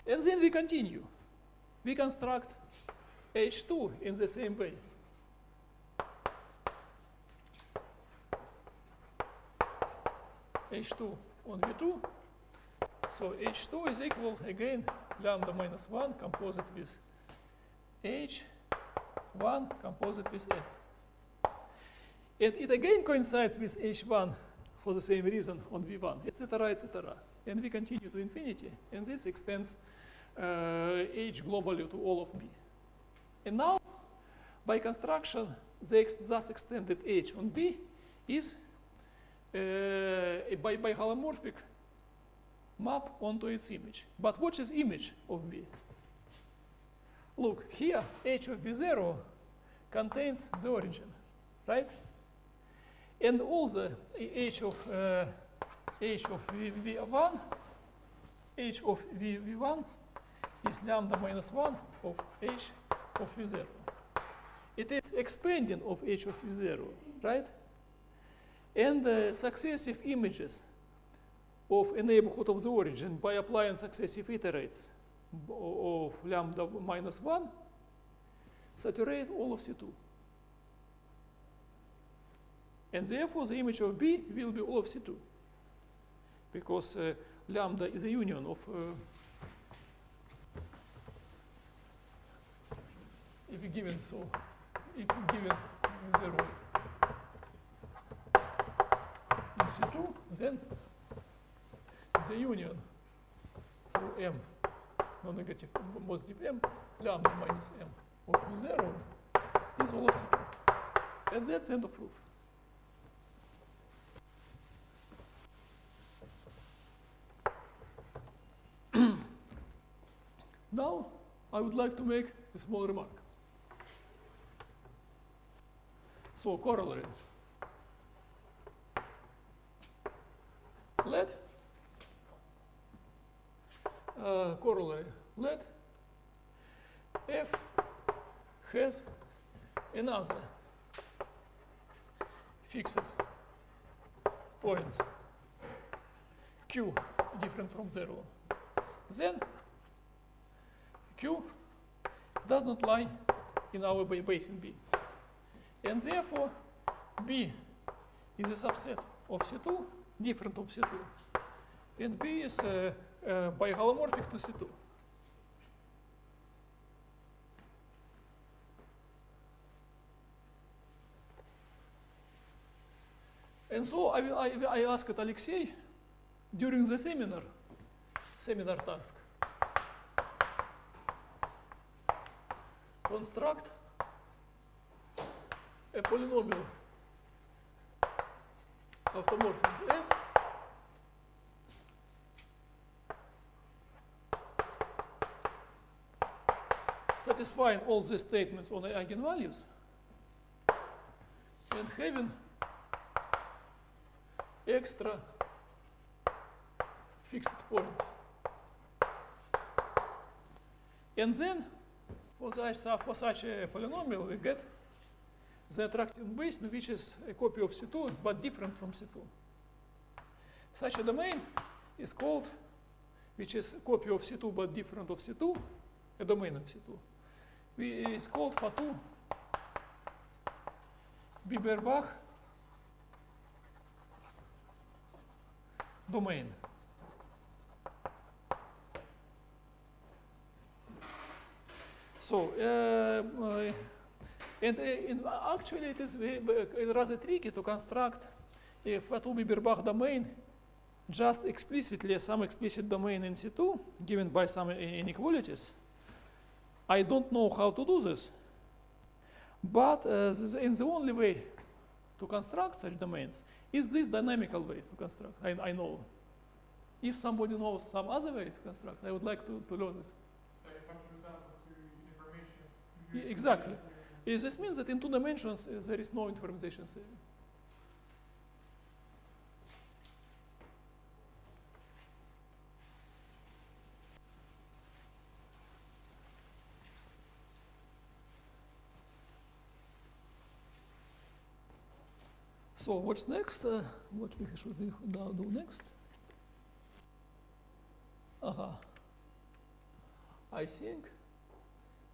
And then we continue. We construct H2 in the same way. H2 on V2. So H2 is equal, again, lambda minus 1 composite with H1 composite with F. And it again coincides with H1 for the same reason on V1, etc., etc. And we continue to infinity, and this extends H globally to all of B. And now, by construction, the thus extended H on B is by holomorphic map onto its image. But what is image of B? Look, here H of V0 contains the origin, right? And all the H of V1, H of V1 is lambda minus 1 of H of V0. It is expanding of H of V0, right? And the successive images of a neighborhood of the origin by applying successive iterates of lambda minus 1 saturate all of C2. And therefore, the image of B will be all of C2. Because lambda is a union of, if we given 0 in C2, then the union through M, non-negative, positive M, lambda minus M of V0 is all of C2. And that's the end of proof. Now, I would like to make a small remark. So, corollary. Let corollary. Let F has another fixed point Q different from 0. Then Q does not lie in our basin B. And therefore, B is a subset of C2, different of C2. And B is biholomorphic to C2. And so I asked Alexei during the seminar task, construct a polynomial automorphism F satisfying all the statements on the eigenvalues and having extra fixed point. And then, for such a polynomial, we get the attracting base, which is a copy of C2, but different from C2. Such a domain is called, which is a copy of C2, but different of C2, a domain of C2. It's called Fatu Bieberbach domain. So, actually it is rather tricky to construct a Fatu Bieberbach domain just explicitly, some explicit domain in C2 given by some inequalities. I don't know how to do this, but in the only way to construct such domains is this dynamical way to construct. I know. If somebody knows some other way to construct, I would like to learn it. Say, for example, to informations. Exactly. This means that in 2 dimensions there is no information theory. So what's next? What we should now do next? I think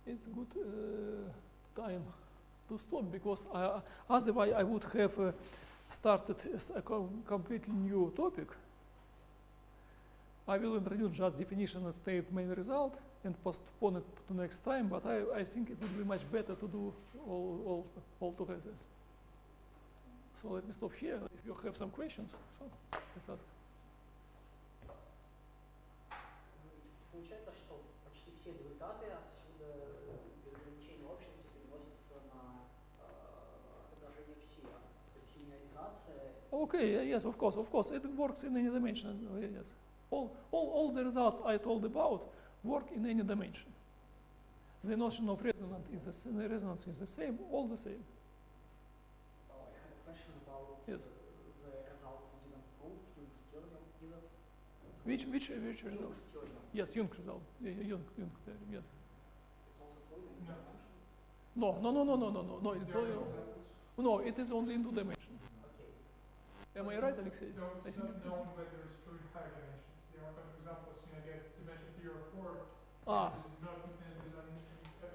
it's good time to stop, because otherwise I would have started a completely new topic. I will introduce just definition and state main result and postpone it to next time, but I think it would be much better to do all together. So let me stop here. If you have some questions, so let's ask. Получается, что почти все результаты отсюда ограничения общности переносятся на предложение все. То есть линеаризация. Okay, yes, of course. It works in any dimension. Yes. All the results I told about work in any dimension. The notion of resonance is the same, all the same. I have a question about Yes. the result we didn't prove, Jung's theorem. Is it Which result? Jung's theorem? Yes, Jung result. Jung theorem, yes. It's also true in No. dimension? No, no, it is only in 2 dimensions. Okay. Am I right, Alexei? No, I it's think not it's- known whether it's true in higher dimensions. There are some examples, I guess, dimension 3 or 4. Ah, Is not, and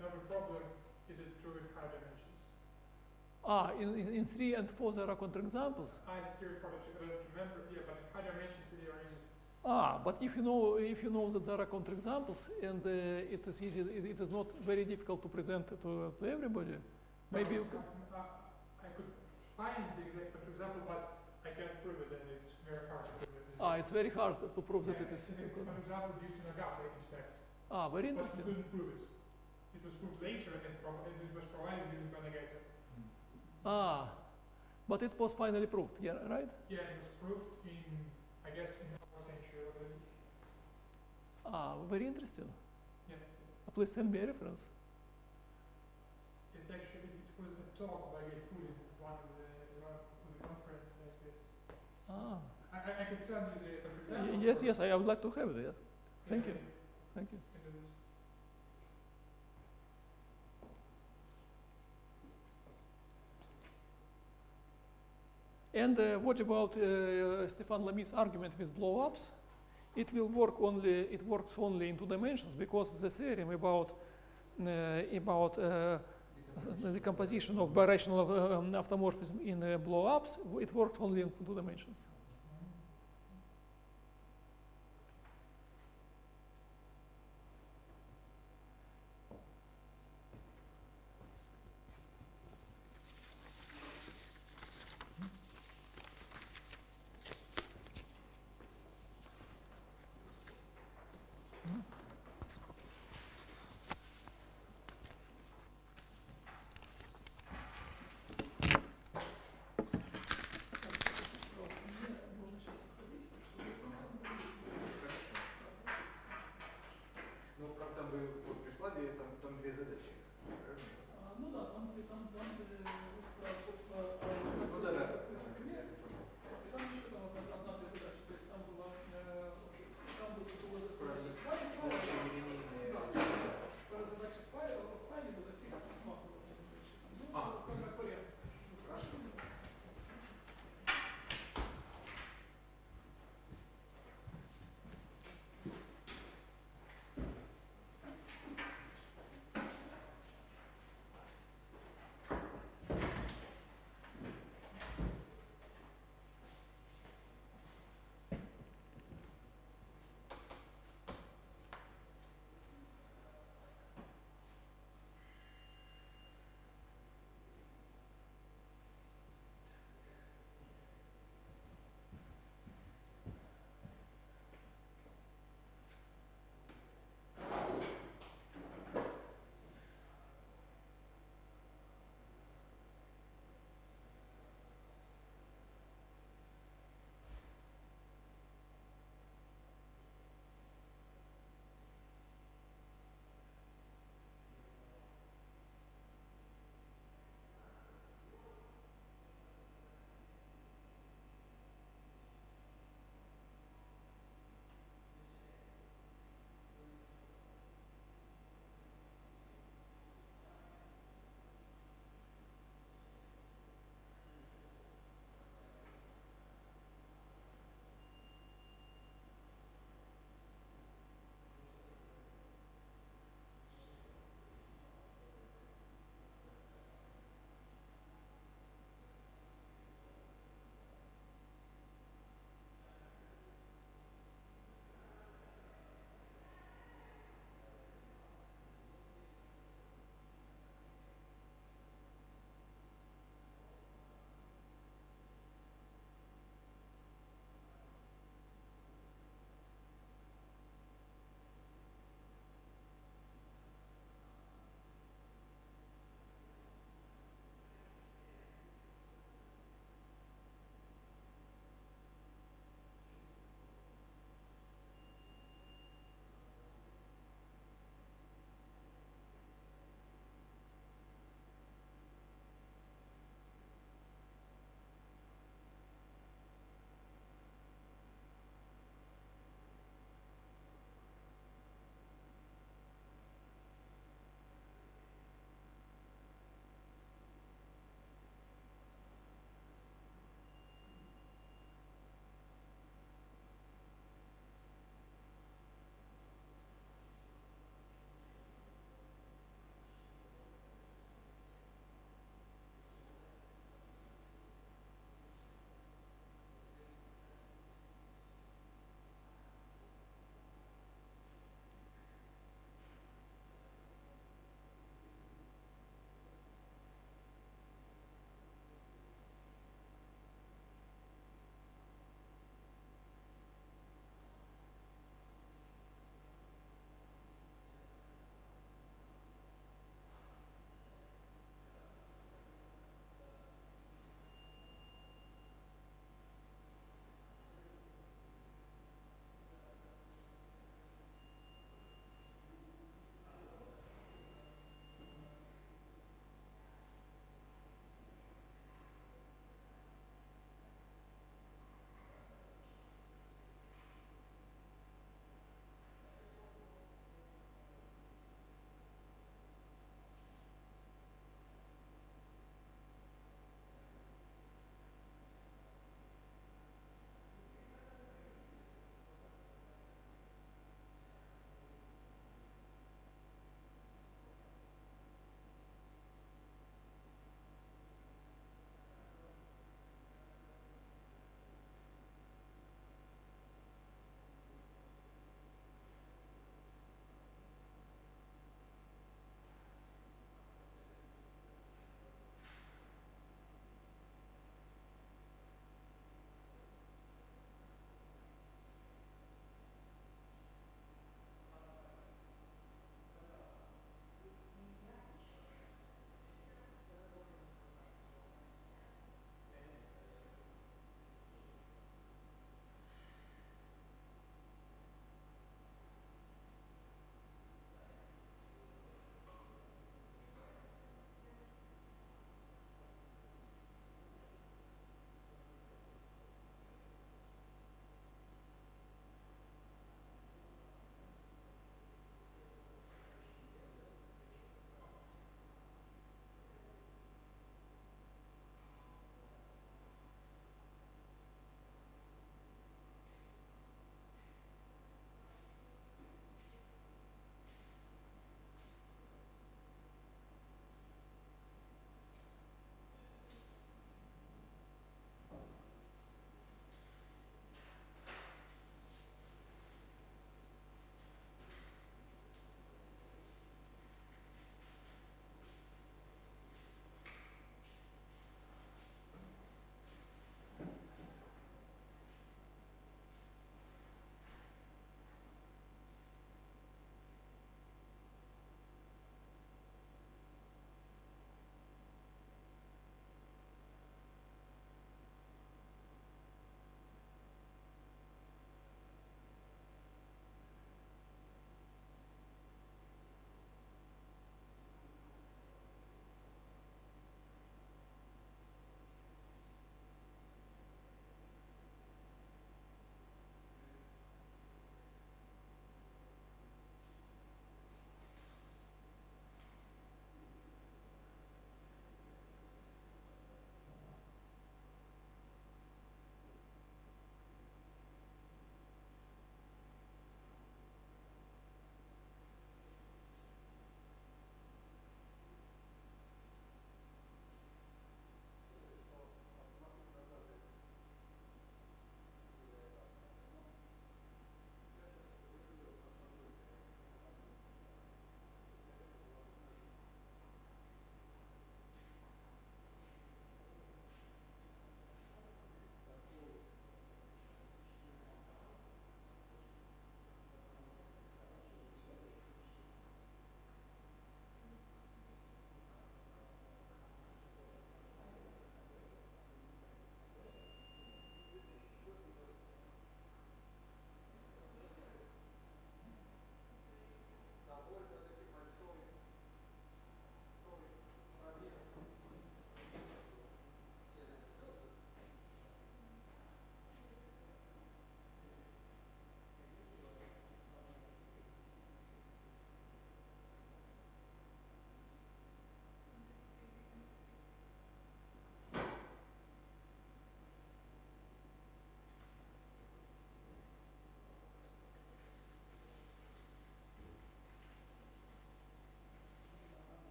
another problem, is it true in higher dimensions? in 3 and 4 there are counterexamples. I theory for it, I don't remember, yeah, but in high dimensions they are easy. But if you know that there are counterexamples and it is easy, it is not very difficult to present to everybody. Maybe you can. I could find the exact example, but I can't prove it, and it's very hard to prove it. It's very hard to prove that it is. An example used in Agata, in fact. Very But we interesting. couldn't prove it. It was proved later, and it was provided in Agata. But it was finally proved, yeah, right? Yeah, it was proved in, I guess, in the 4th century already. Very interesting. Yeah. Please send me a reference. It's actually, it was a talk by a food in one of the conference like this. I can tell you the example. Yes, I would like to have it. Yes. Thank you. Thank you. And what about Stefan Lamy's argument with blow-ups? It works only in 2 dimensions, because the theorem about the composition of birational automorphism in blow-ups, it works only in 2 dimensions.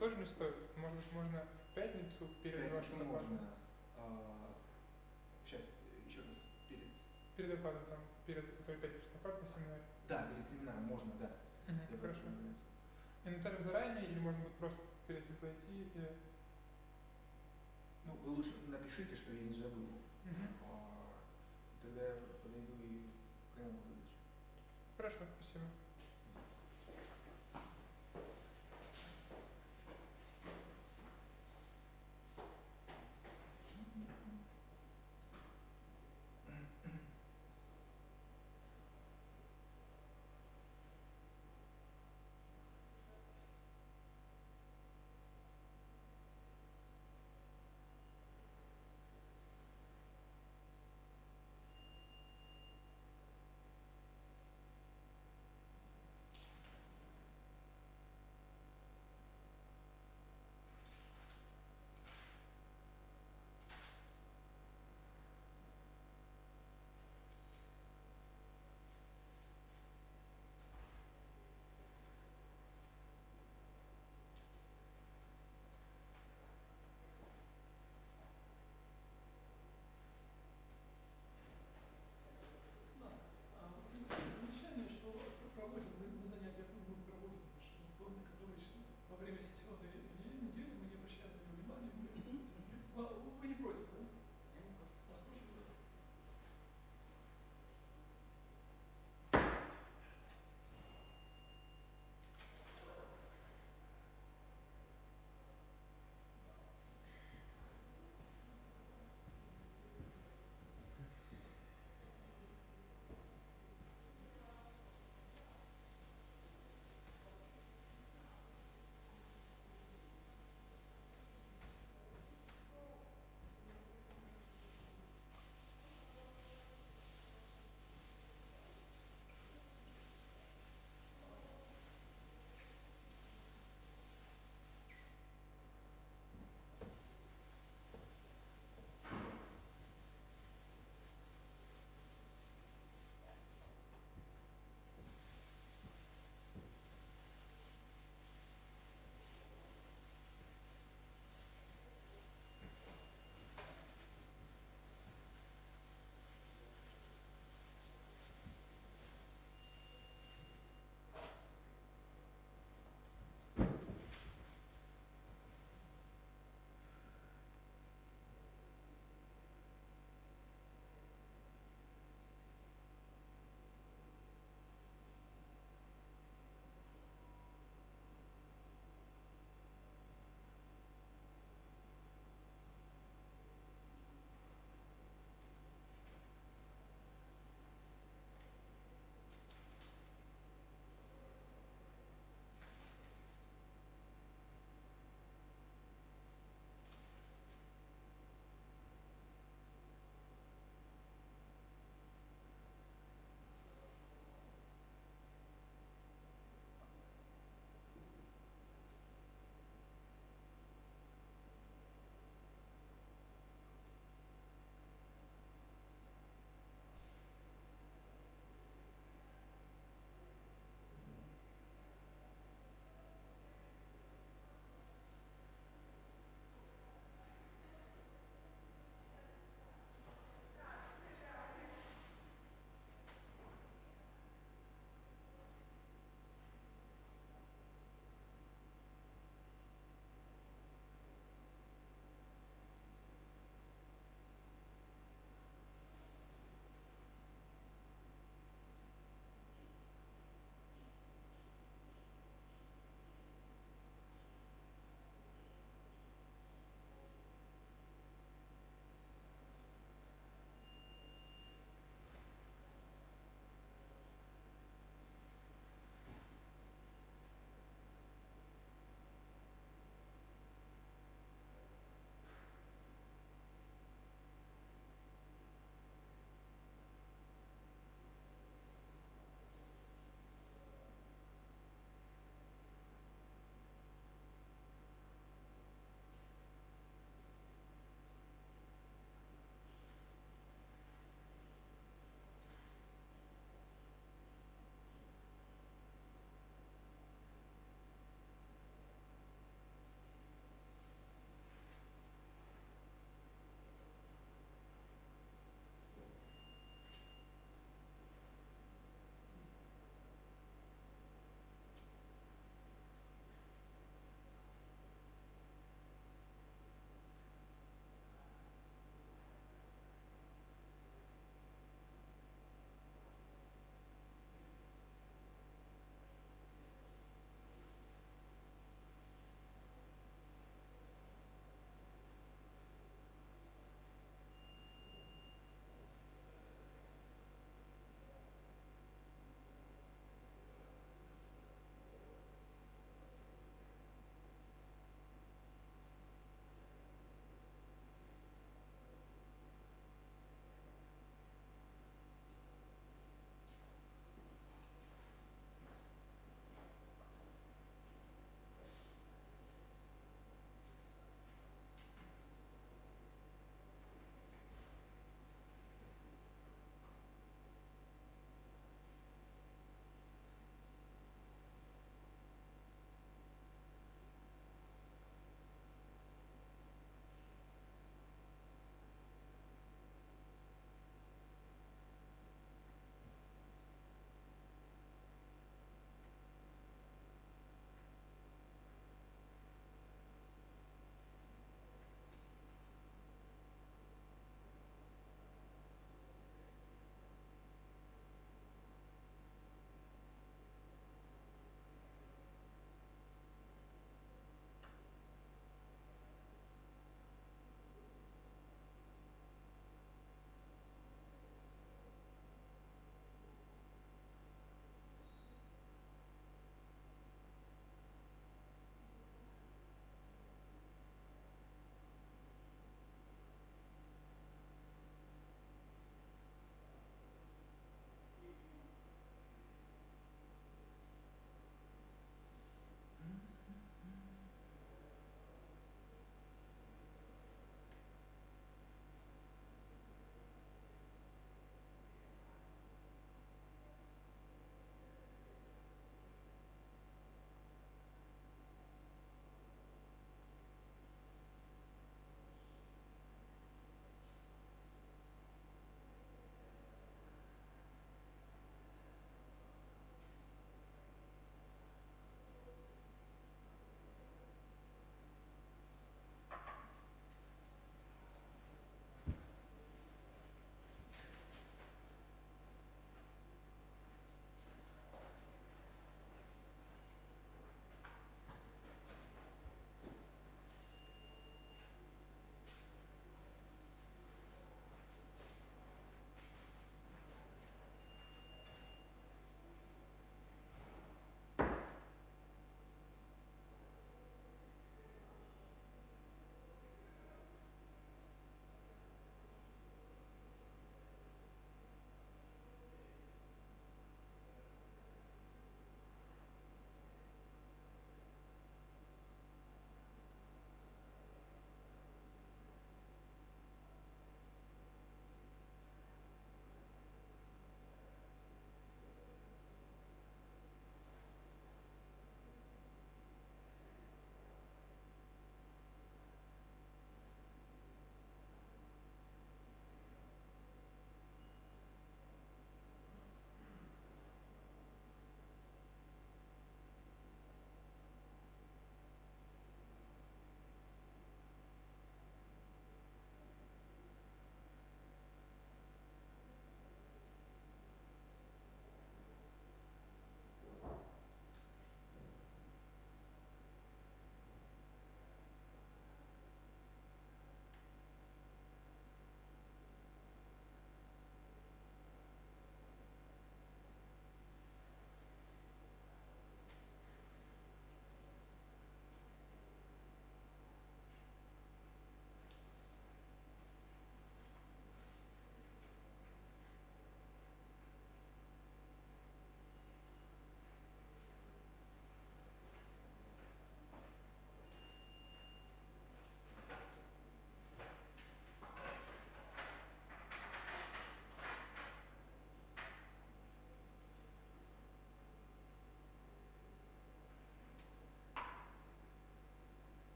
тоже не стоит? Может быть, можно в пятницу перед Пятницу вашим докладом? можно. Сейчас еще раз перед. Перед докладом, там, который пятничный доклад на семинаре. Да, перед семинаром можно, да. Я Хорошо. понимаю. Инвентарь заранее или можно будет просто перед этим пойти? Или... Ну, вы лучше напишите, что я не забыл. Мгм. Тогда я подойду и приму задачу. Хорошо, спасибо.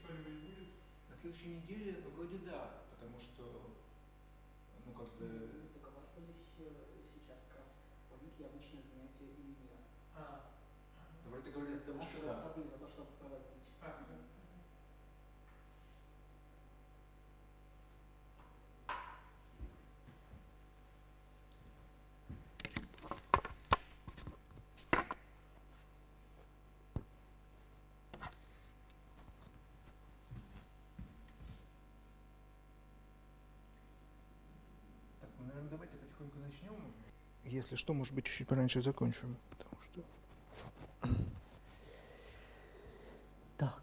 что-нибудь будет? На следующей неделе, ну, вроде да, потому что, ну, как бы, Мы договаривались сейчас как раз, проводить ли обычное занятие или нет. А, ну, вроде говорили, что Наши да. голоса были за то, чтобы проводить. всё. Так, ну, наверное, давайте потихоньку начнем. Если что, может быть, чуть-чуть пораньше закончим, потому что... Так.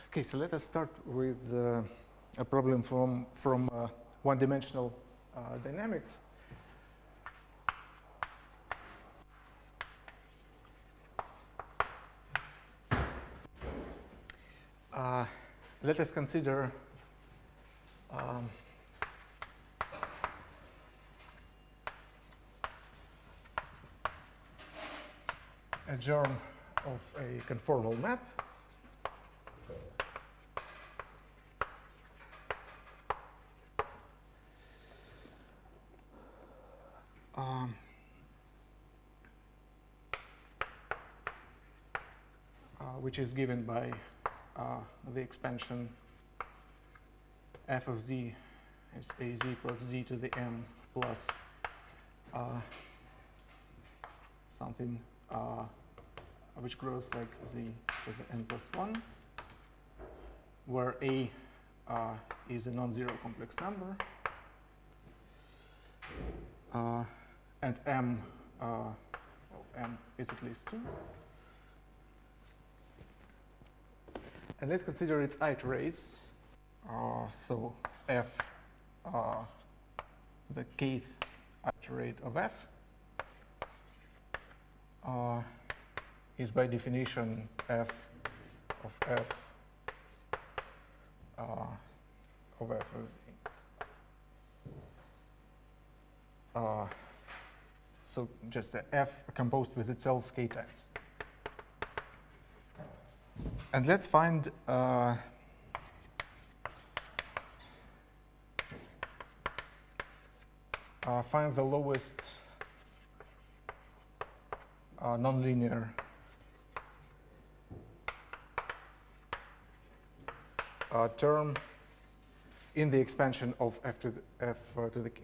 Okay, so let us start with a problem from one-dimensional dynamics. Let us consider a germ of a conformal map. Which is given by the expansion f of z is az plus z to the m plus something which grows like z to the n plus 1, where a is a non-zero complex number, and m, well, m is at least 2. And let's consider its iterates. So f, the kth iterate of f, is by definition f of f of f of z. So just the f composed with itself k times. And let's find the lowest nonlinear term in the expansion of f to the k.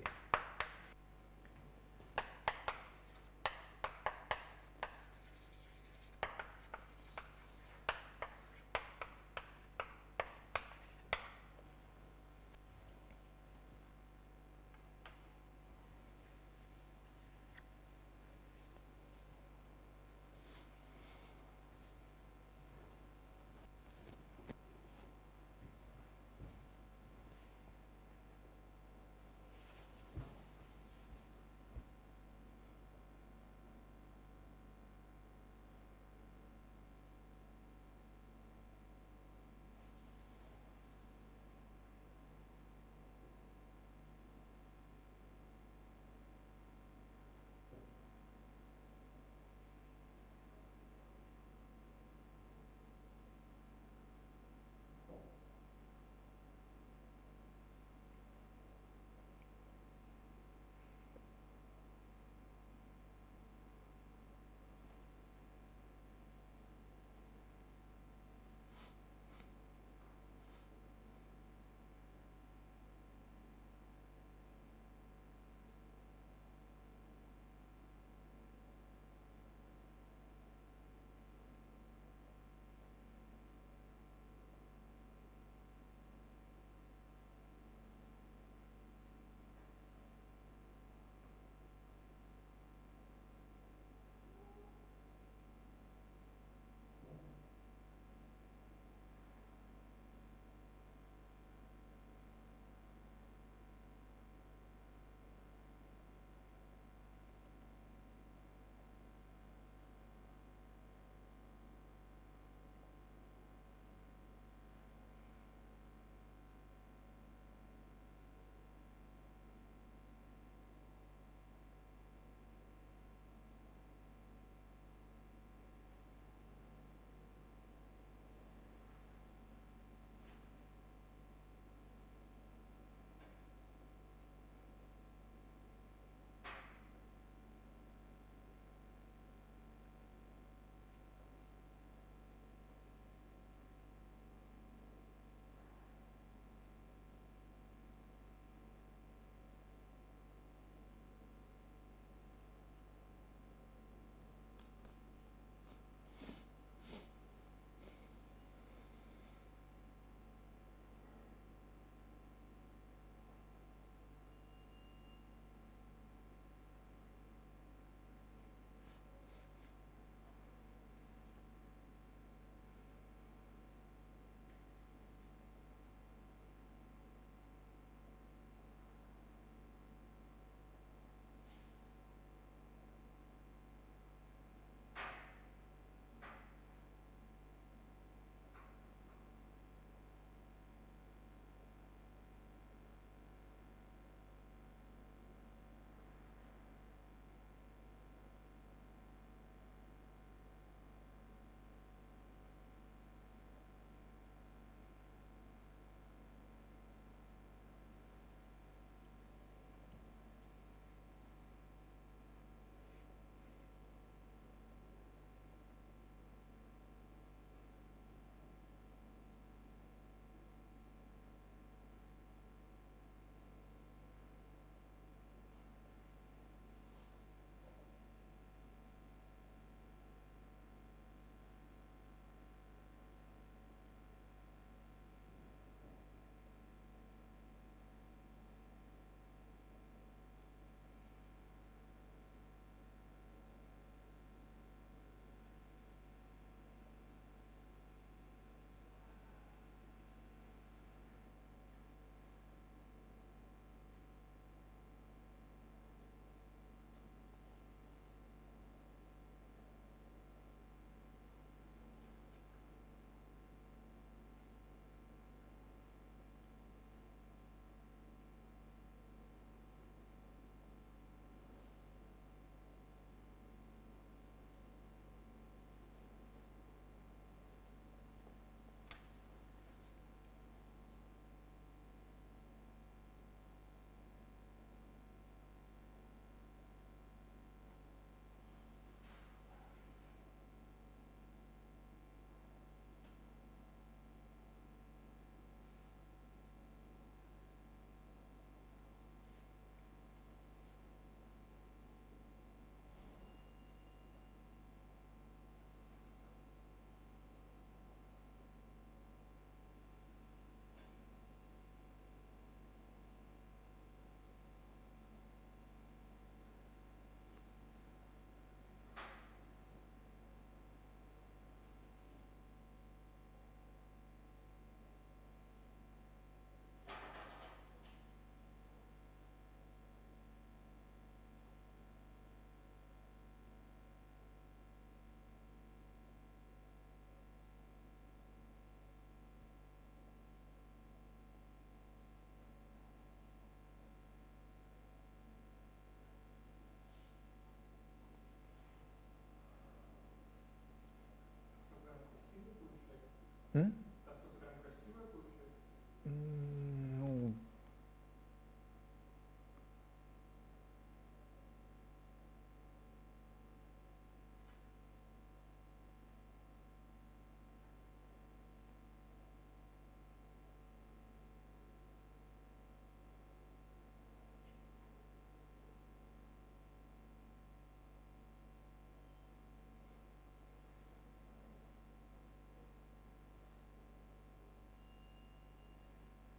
М? А тут прям красивое получается. Ну,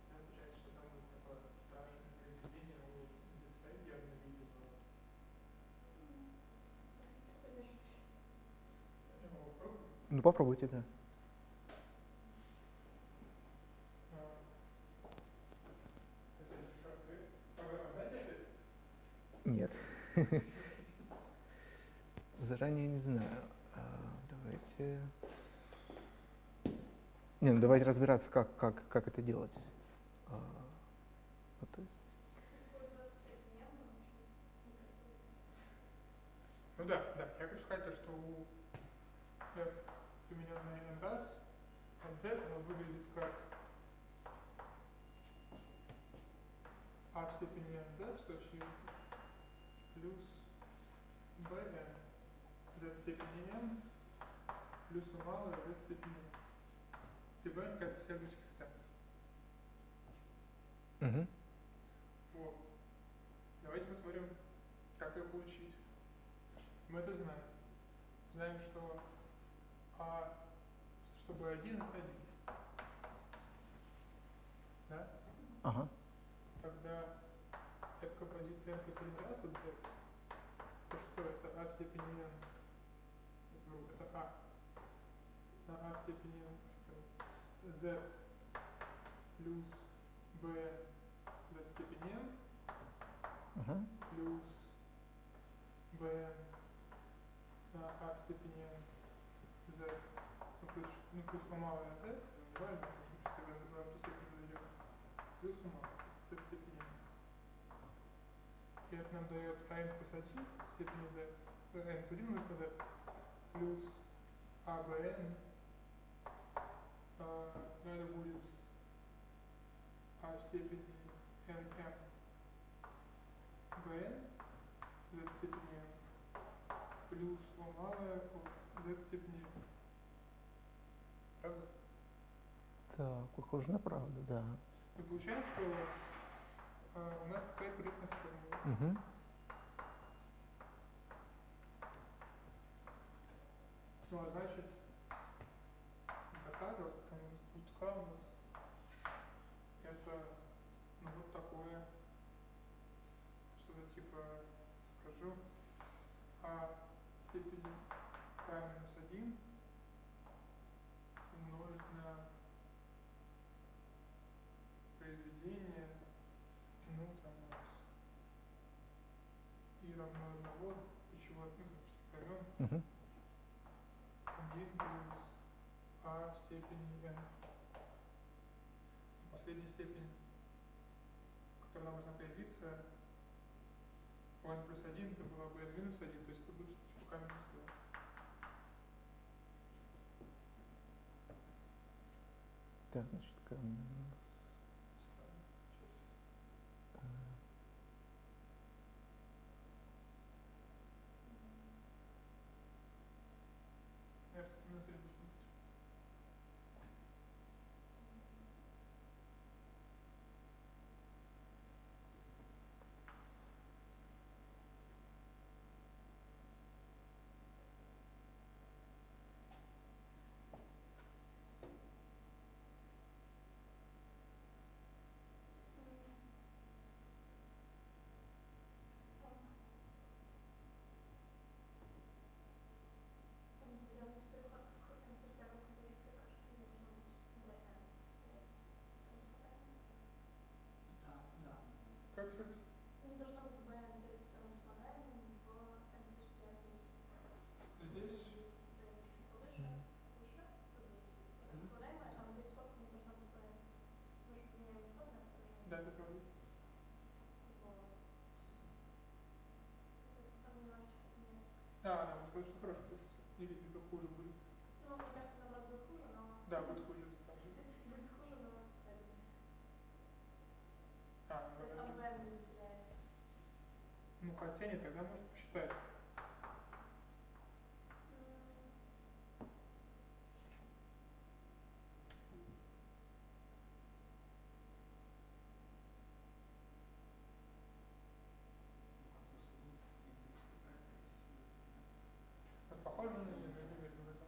Получается, что там вот такое страшное произведение, его записать явно видео, я могу попробовать. ну попробуйте, да. Это что, ответ? А вы знаете ответ? Нет. Заранее не знаю. Давайте. Не, ну давайте разбираться, как это делать. Ну, то есть. Ну да, я хочу сказать, то, что у f примененной n раз nz, оно выглядит как a в степени nz в точке плюс bn z в степени n плюс u малое z в степени n. Типа это как последовательность коэффициентов. Угу. Вот. Давайте посмотрим, как ее получить. Мы это знаем. Знаем, что чтобы 1 это 1. Да? Ага. Тогда f композиция n плюс 1 раз от z. Это что? Это a в степени n. Это a. На a в степени n z плюс b z в степени n Ага. плюс b на a в степени n z, плюс u малое z, важно, потому что если мы плюс степень зайдем, плюс u малое z в степени n. И это нам дает n плюс 1 в степени z, n плюс 1 умножить на z, плюс abn, это будет a в степени nm bn z в степени n плюс u малое от z в степени n. Правда? Так, похоже на правду, да. И получаем, что у нас такая корректная формула. Угу. Ну а значит, доказывать, там вот К у нас, это ну, вот такое, что-то типа, скажу, а в степени К минус 1 умножить на произведение, ну там у нас и равно 1, до чего, ну, поймем, Угу. 1 плюс а в степени n. Последняя степень, которая должна появиться, у n плюс 1, это была бы n минус 1, то есть это будет типа k минус 2. Так, значит, Ставим. Сейчас. Я вспомнил следующий. Как же? Не должно быть b перед вторым слагаемым в n плюс 5 Здесь? выше, здесь слагаемое, а вот здесь скобка не должна быть b. Мы же поменяем исходное, Да, это правда. вот. Соответственно, там немножечко поменяется. Да, может, очень хорошо получится. Или это хуже будет. Ну, мне кажется, наоборот, будет хуже, но... Да, будет хуже. Ну, хотя нет, тогда может посчитать. Это похоже на него или нет в этом?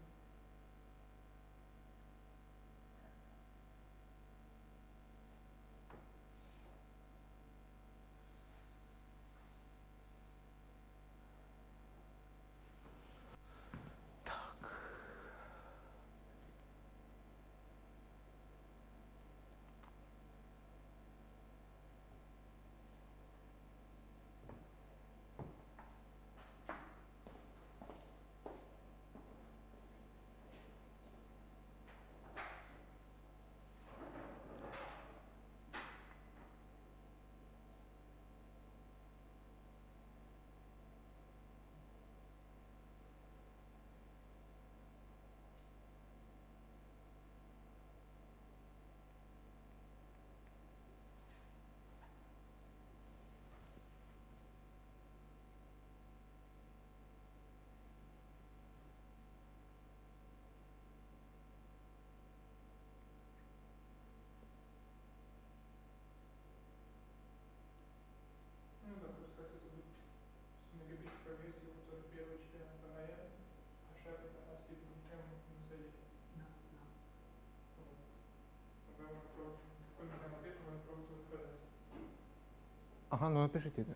Ну да, просто как это будет с многобитной прогрессией, вот тоже первый член это n, а шаг это а в степени m минус 1. Да. Вот. Главное, какой мы знаем ответ, мы пробуем доказать. Ага, ну напишите это.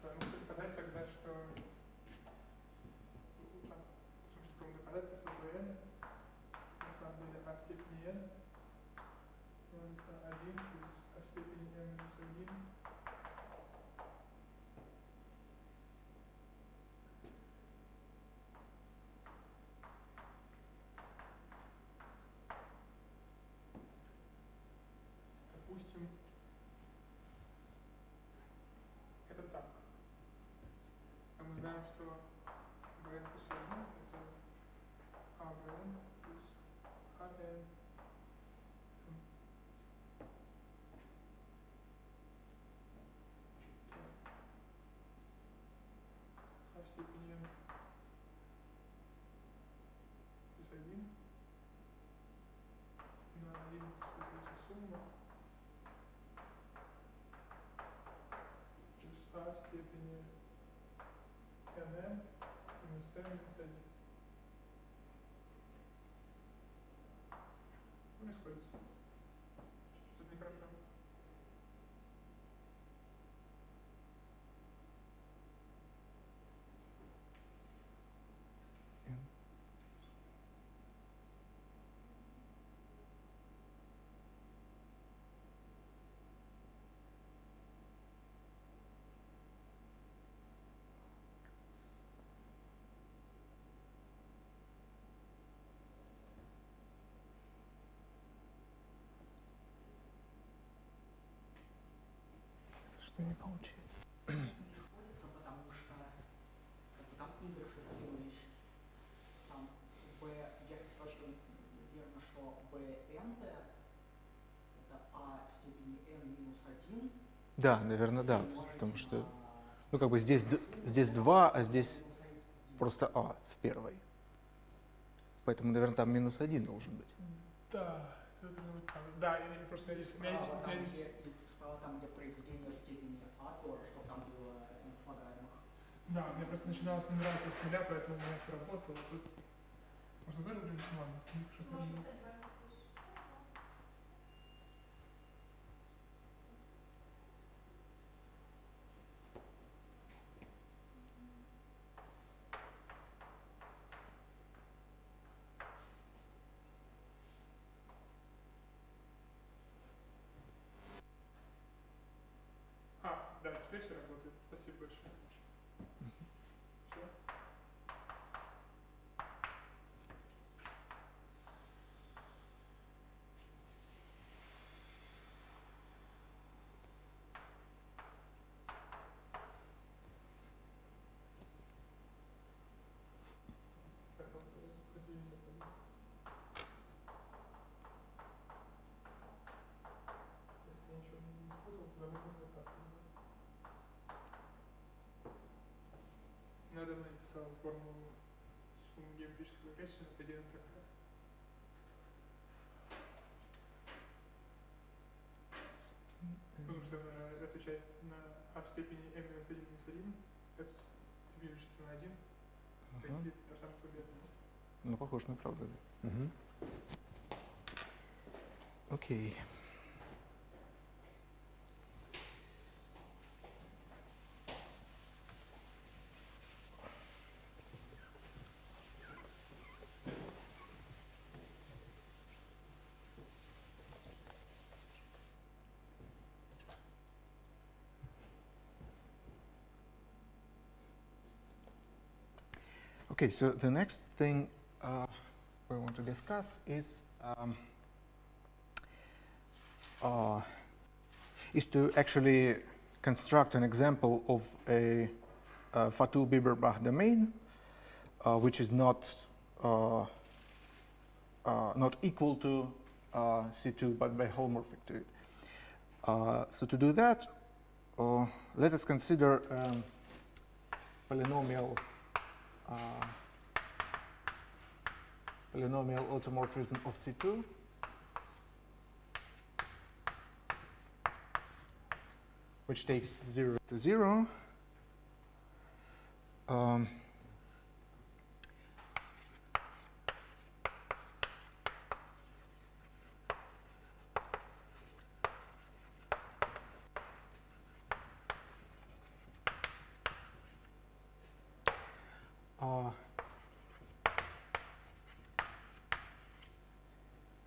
Да, ну, доказать тогда, что потом доказать, что n на самом деле а в степени n это 1 плюс а в степени m минус 1. Допустим, это так. А мы знаем, что bn плюс 1 это abn плюс an. А в степени n плюс 1 на 1 плюс сумма плюс а в степени nm минус n минус 1. Ну, исходится. Что-то нехорошо. Что не получается? Не сходится, потому что как бы там индексы сдвинулись. Там с точки верно, что bn это а в степени n минус 1. Да, наверное, да. Потому умножить что, на ну как бы здесь 2, а здесь минус 1. просто а в первой. Поэтому, наверное, там минус 1 должен быть. Да, это должно быть так. Да, или просто Справа там, где произведение в степени а тоже, чтобы там было n слагаемых. да, мне просто начиналось не нравиться с нуля, поэтому у меня все работало. Тут можно тоже ладно, что Можно писать двойной плюс. да, теперь все работает. Спасибо большое. Все. Так, извините. Если я ничего не использовал, тогда можно вот так. надо мной написал формулу суммы геометрического качества поделим такая. Потому что эту часть на а в степени n минус 1 минус 1, эту степень учится на 1, пойти на самую победу. Ну, похож на правду. Окей. Okay, so the next thing we want to discuss is to actually construct an example of a Fatou-Bieber-Bach domain, which is not equal to C2, but biholomorphic to it. So to do that, let us consider polynomial automorphism of C2, which takes 0 to 0.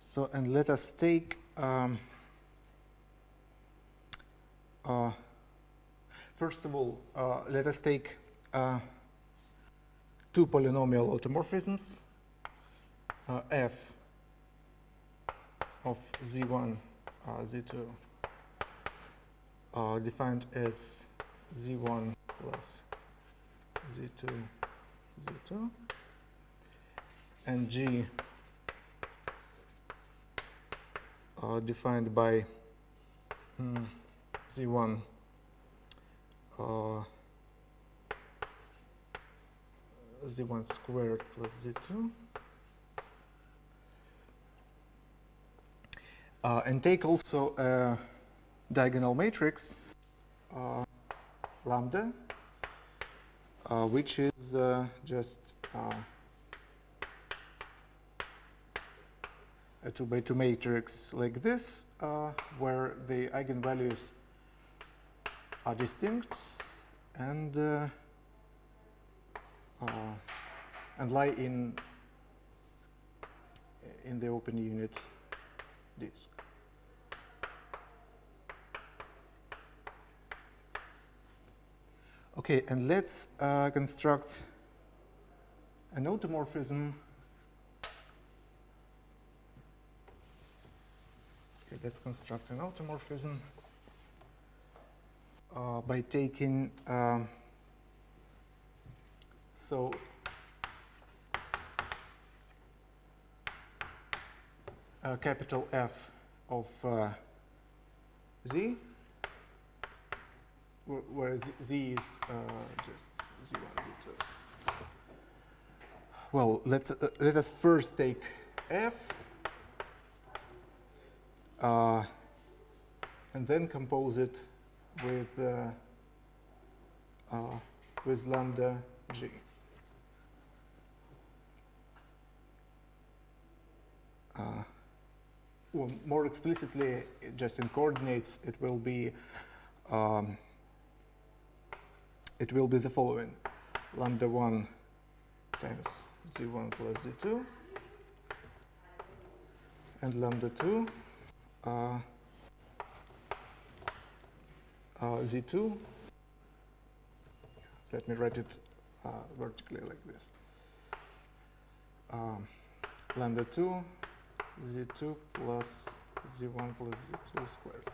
So, and let us take first of all, let us take two polynomial automorphisms, f of z1, z2, defined as z1 plus z2, z2, and g defined by z1 z1 squared plus z2, and take also a diagonal matrix lambda, which is just a 2 by 2 matrix like this, where the eigenvalues are distinct and lie in the open unit disk. Okay, and let's construct an automorphism. Okay, let's construct an automorphism by taking so capital F of z, where z is just z1, z2. Well, let us first take F and then compose it with lambda g. Well, more explicitly, just in coordinates, it will be the following: lambda 1 times z1 plus z2, and lambda 2 z2. Let me write it vertically like this. Lambda 2 z2 plus z1 plus z2 squared.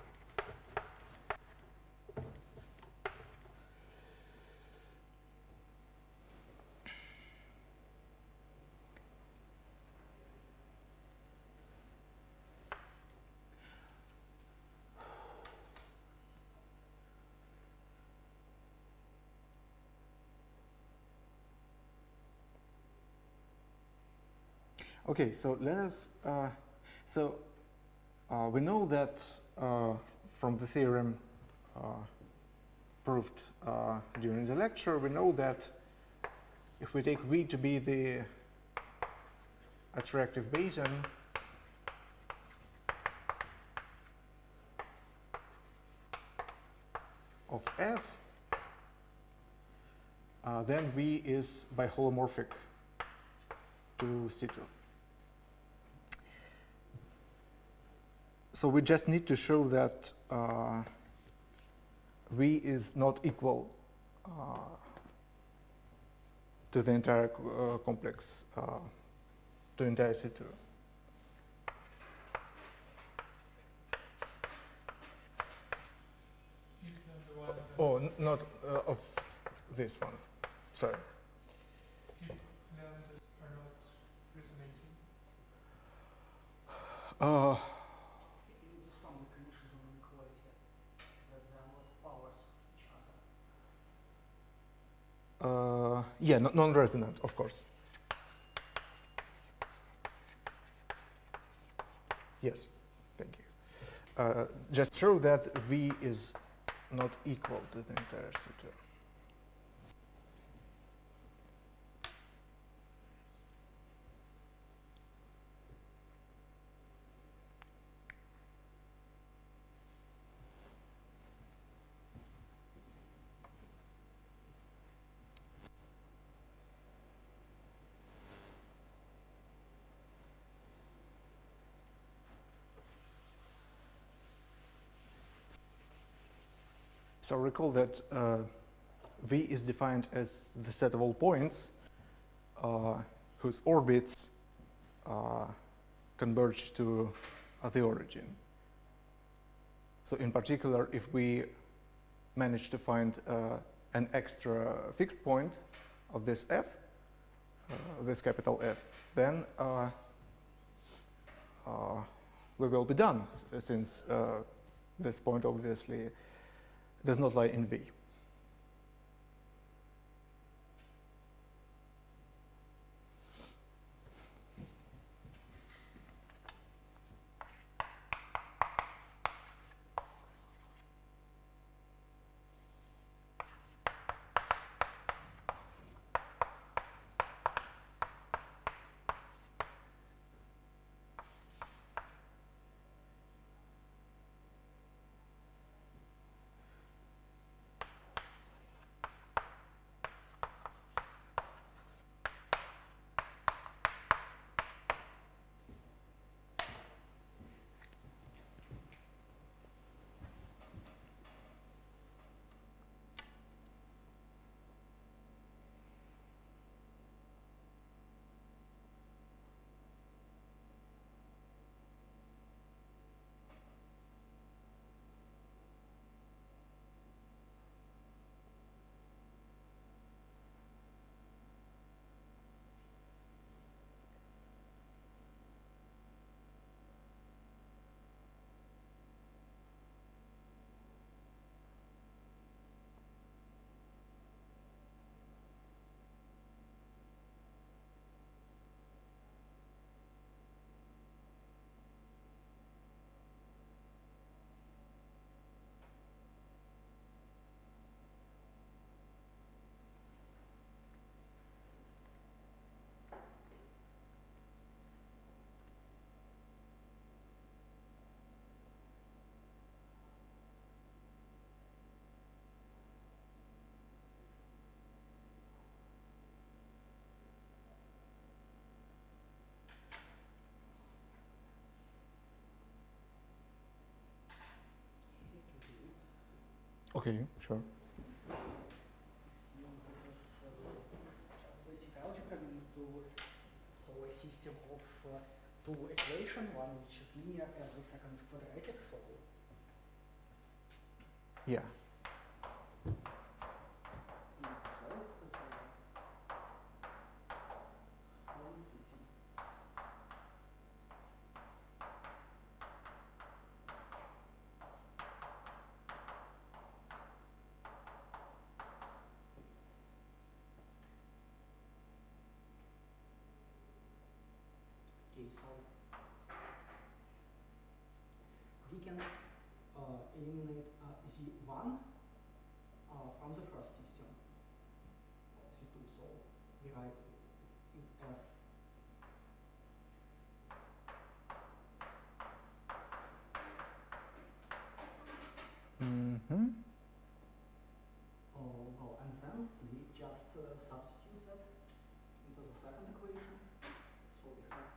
Okay, so let us, we know that from the theorem proved during the lecture, we know that if we take V to be the attractive Bayesian, of F, then V is biholomorphic to C2. So we just need to show that V is not equal to the entire complex, to entire C2. Oh, not of this one. Sorry. If lambdas are not resonating. It's the standard conditions of inequality that they are not powers of each other. Yeah, non-resonant, of course. Yes, thank you. Just show that V is not equal to the entire C2. So recall that V is defined as the set of all points whose orbits converge to the origin. So in particular, if we manage to find an extra fixed point of this F, this capital F, then we will be done, since this point obviously does not lie in V. Okay, sure. This is just basic algebra. We need to solve a system of two equations, one which is linear and the second is quadratic. So Yeah. we need to solve the one system. can eliminate Z1 from the first system, Z2, so we write it as Mm-hmm. and then we just substitute that into the second equation. So we have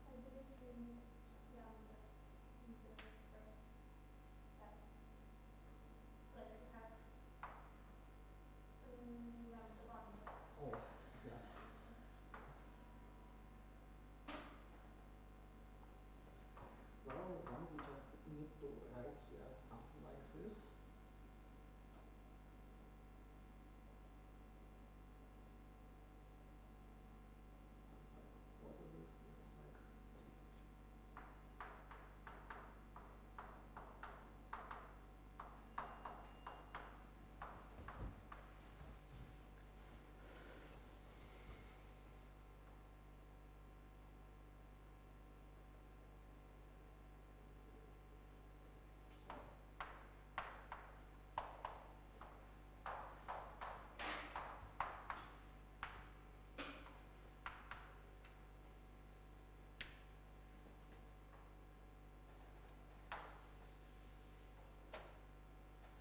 I believe we missed lambda in the first step. Like we have lambda 1. oh yes. Well, then we just need to write here something like this. What is this? This is like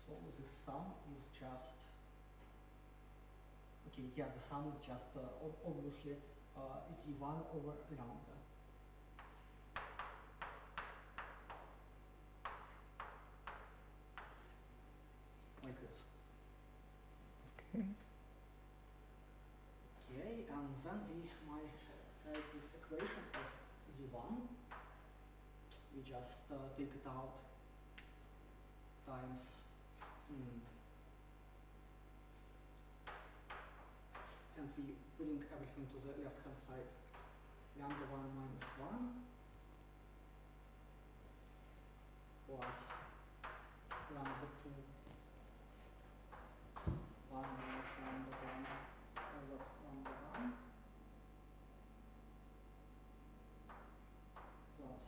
so the sum is just okay. Yeah, the sum is just obviously Z1 over lambda. Like this. Okay. Okay, and then we might write this equation as Z1. We just take it out times and we bring everything to the left hand side. Lambda 1 minus 1 plus lambda 2 1 minus lambda 1 over lambda 1 plus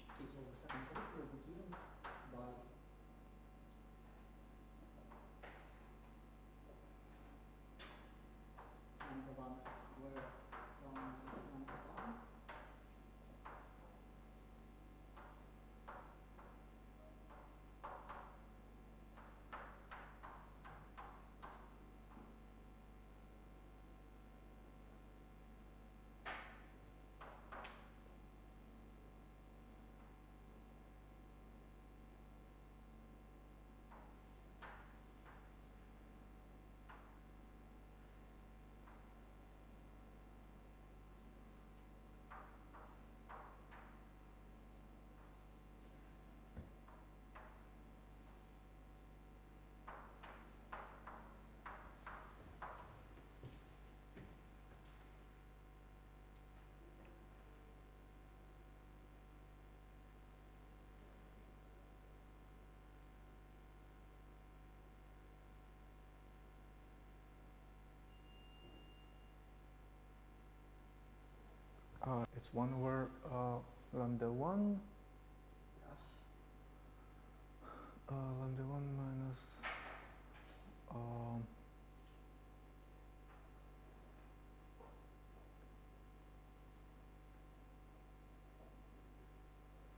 okay, so the second proof will be given by lambda 1 squared 1 minus lambda 1 It's 1 over lambda 1, yes. lambda 1 minus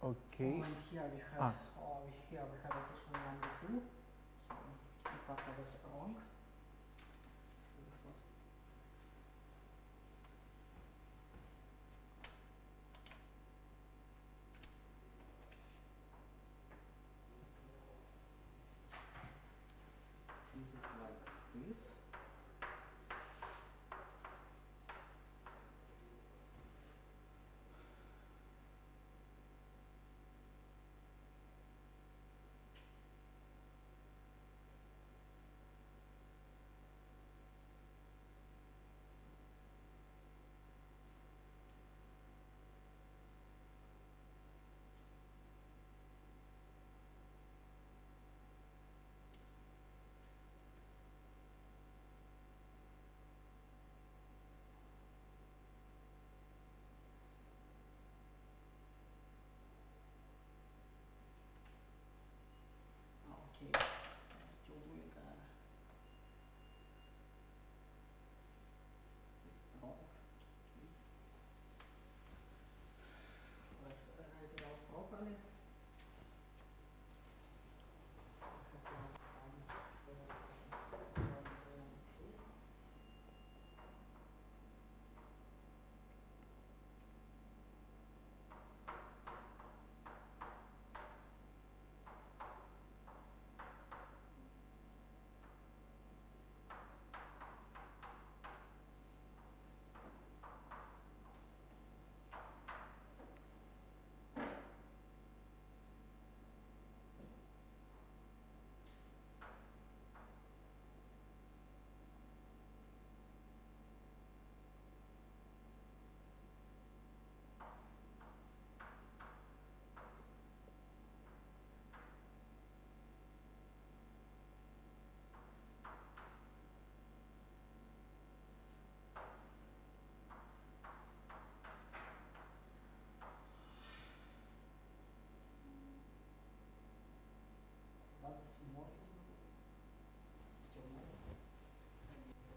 okay. And here we have now here we have additional lambda 2, so we factor this wrong. So this was is it like this? Okay, I'm still doing wrong. Okay. Let's write it out properly. That is more reasonable. Still more. And so,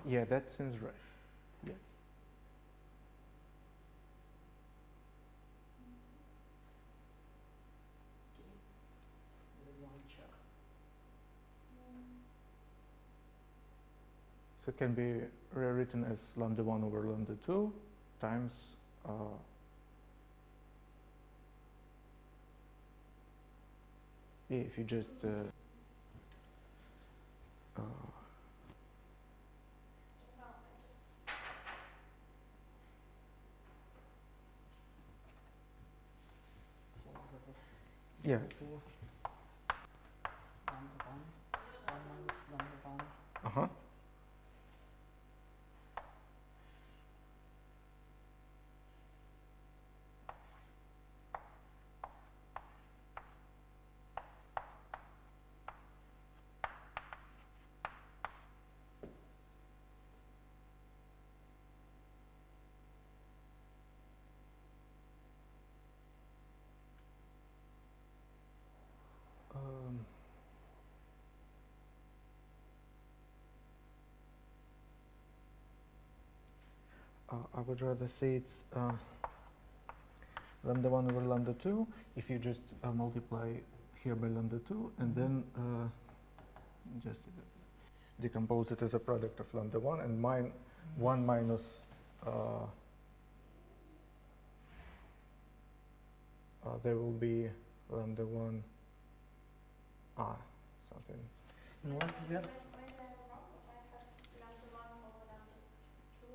Yeah, that seems right. Yes. okay. Then you want to check. So it can be rewritten as lambda 1 over lambda 2 times yeah, if you just So this is yeah, lambda 2, lambda 1, 1 minus lambda 1. uh-huh. I would rather say it's lambda 1 over lambda 2 if you just multiply here by lambda 2 and then just decompose it as a product of lambda 1 and 1 minus there will be lambda 1 something. No, let's get Maybe I'm wrong. I have lambda 1 over lambda 2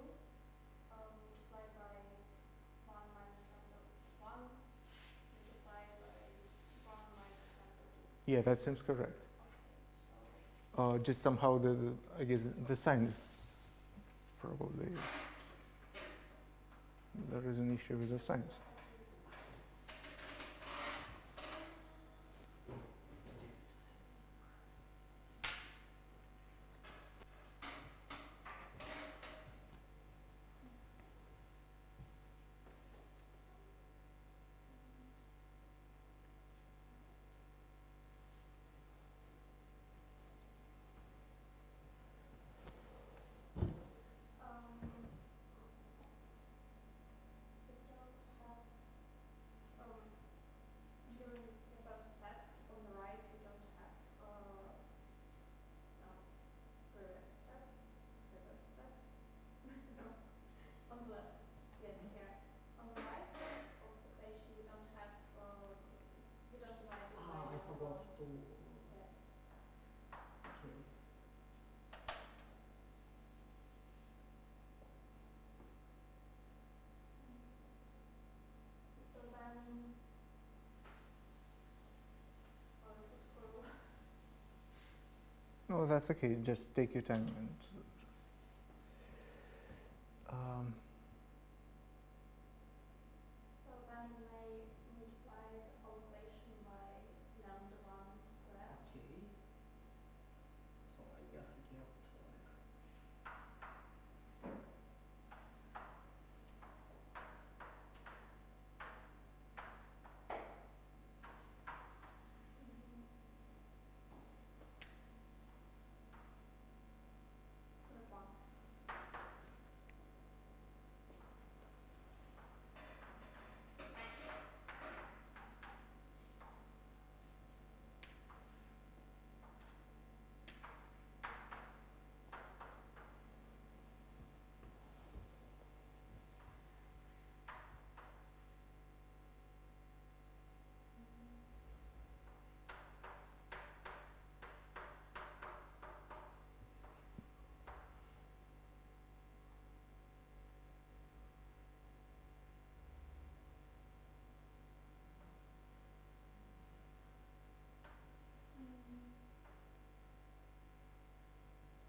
multiplied by 1 minus lambda 1 Yeah, that seems correct. So, Just somehow I guess the sign is probably, there is an issue with the signs. so you don't have, during the first step on the right, you don't have, no, previous step, no, on the left, yes, here. On the right of the page, you don't have, you don't divide it by I forgot to. yes. Okay. So then, oh, it was cruel. No, that's okay. Just take your time and. So then we may multiply the elevation by lambda 1 squared. Okay. So I guess we get That one.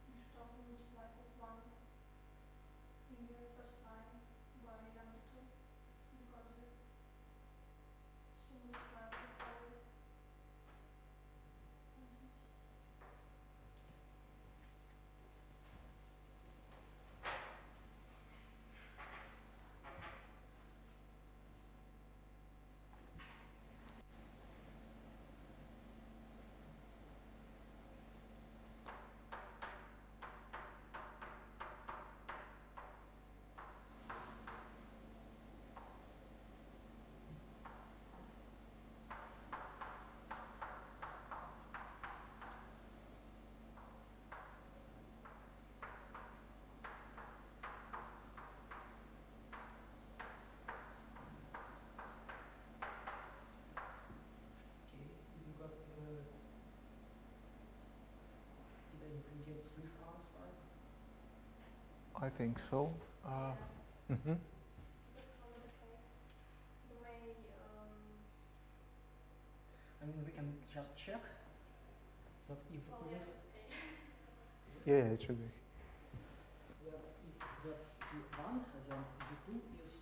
You should also multiply this one in your first line by lambda 2 because it's similar to the whole. okay. You got did I get this answer? I think so. Mhm. This one is okay. The way, I mean, we can just check that if oh yes, this it's okay. Yeah, it should be. that if that Z1 then Z2 is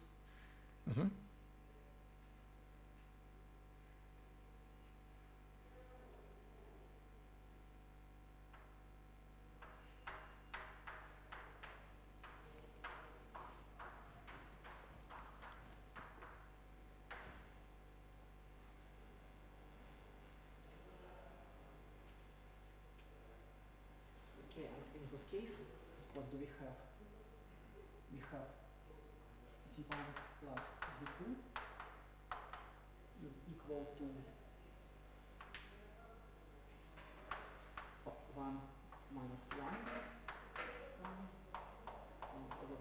Mhm. okay, and in this case, what do we have? We have Z1 plus Z2 is equal to 1 minus 1 over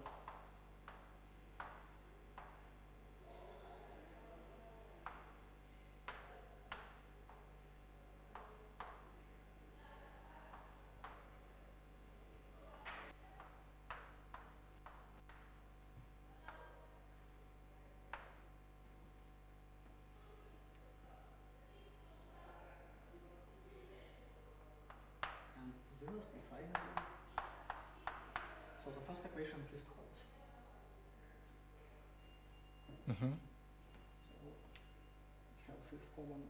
this precisely. So the first equation at least holds. Mm-hmm. So we have this common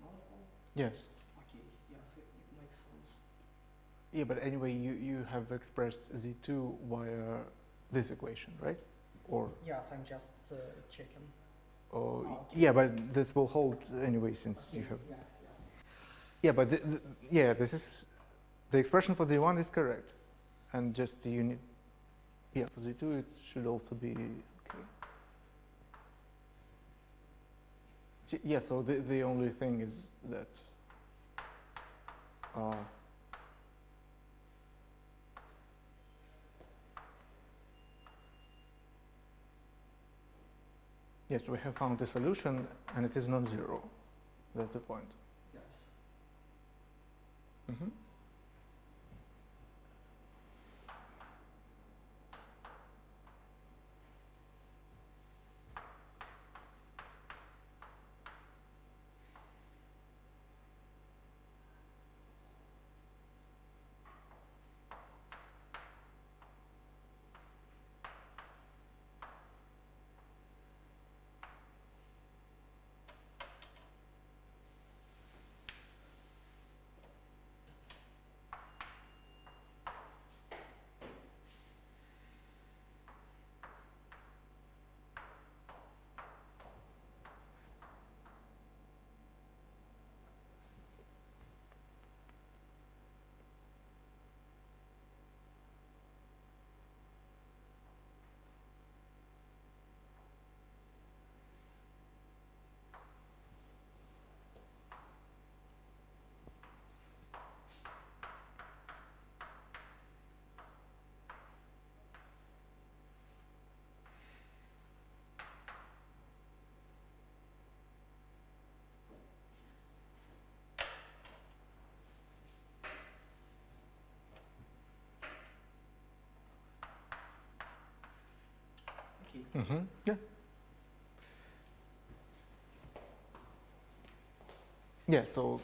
multiple. Yes. Okay, yes, it makes sense. Yeah, but anyway, you have expressed Z2 via this equation, right? Or Yes, I'm just checking. oh, okay. yeah, but this will hold anyway since Okay, you have. yes, yes. Yeah, but yeah, this is the expression for Z1 is correct, and just the unit. Yeah, for Z2 it should also be okay. Yeah, so the only thing is that yes, we have found a solution and it is non-zero. That's the point. Yes. Mm-hmm. Okay. Mm-hmm. Yeah. Yeah, so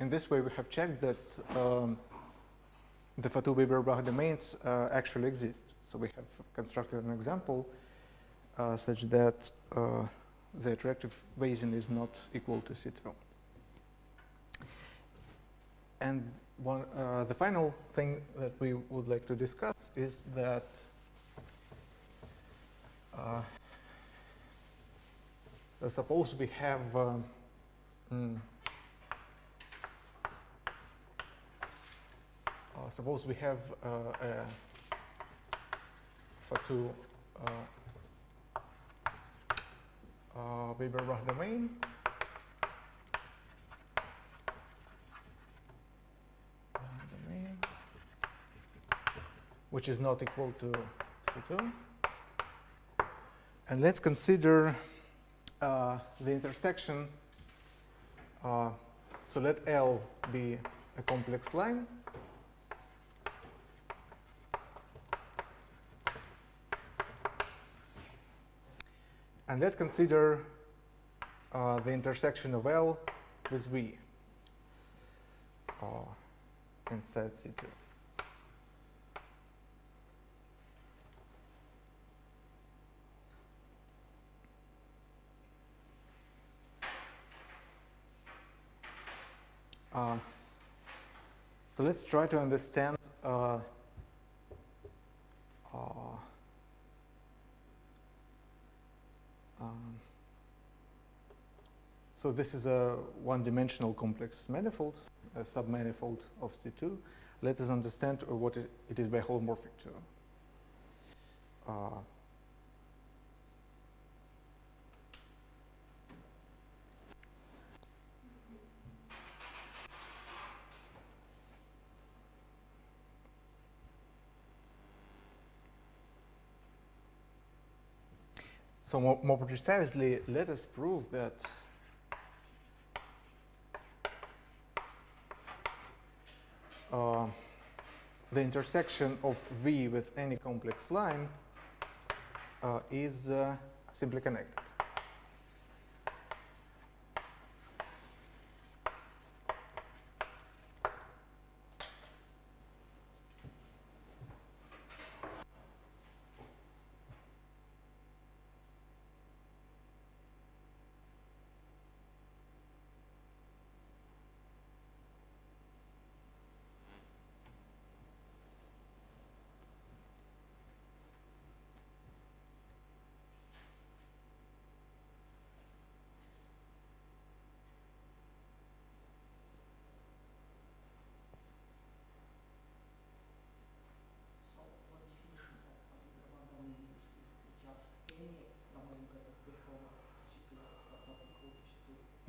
in this way we have checked that the Fatou-Weber-Bach domains actually exist. So we have constructed an example such that the attractive Bayesian is not equal to C2. And the final thing that we would like to discuss is that suppose we have suppose we have a Fatou Weber-Bach domain which is not equal to C2. And let's consider the intersection. So let L be a complex line. And let's consider the intersection of L with V inside C2. So let's try to understand so this is a one-dimensional complex manifold, a submanifold of C2. Let us understand what it is by holomorphic to. So more precisely, let us prove that the intersection of V with any complex line is simply connected.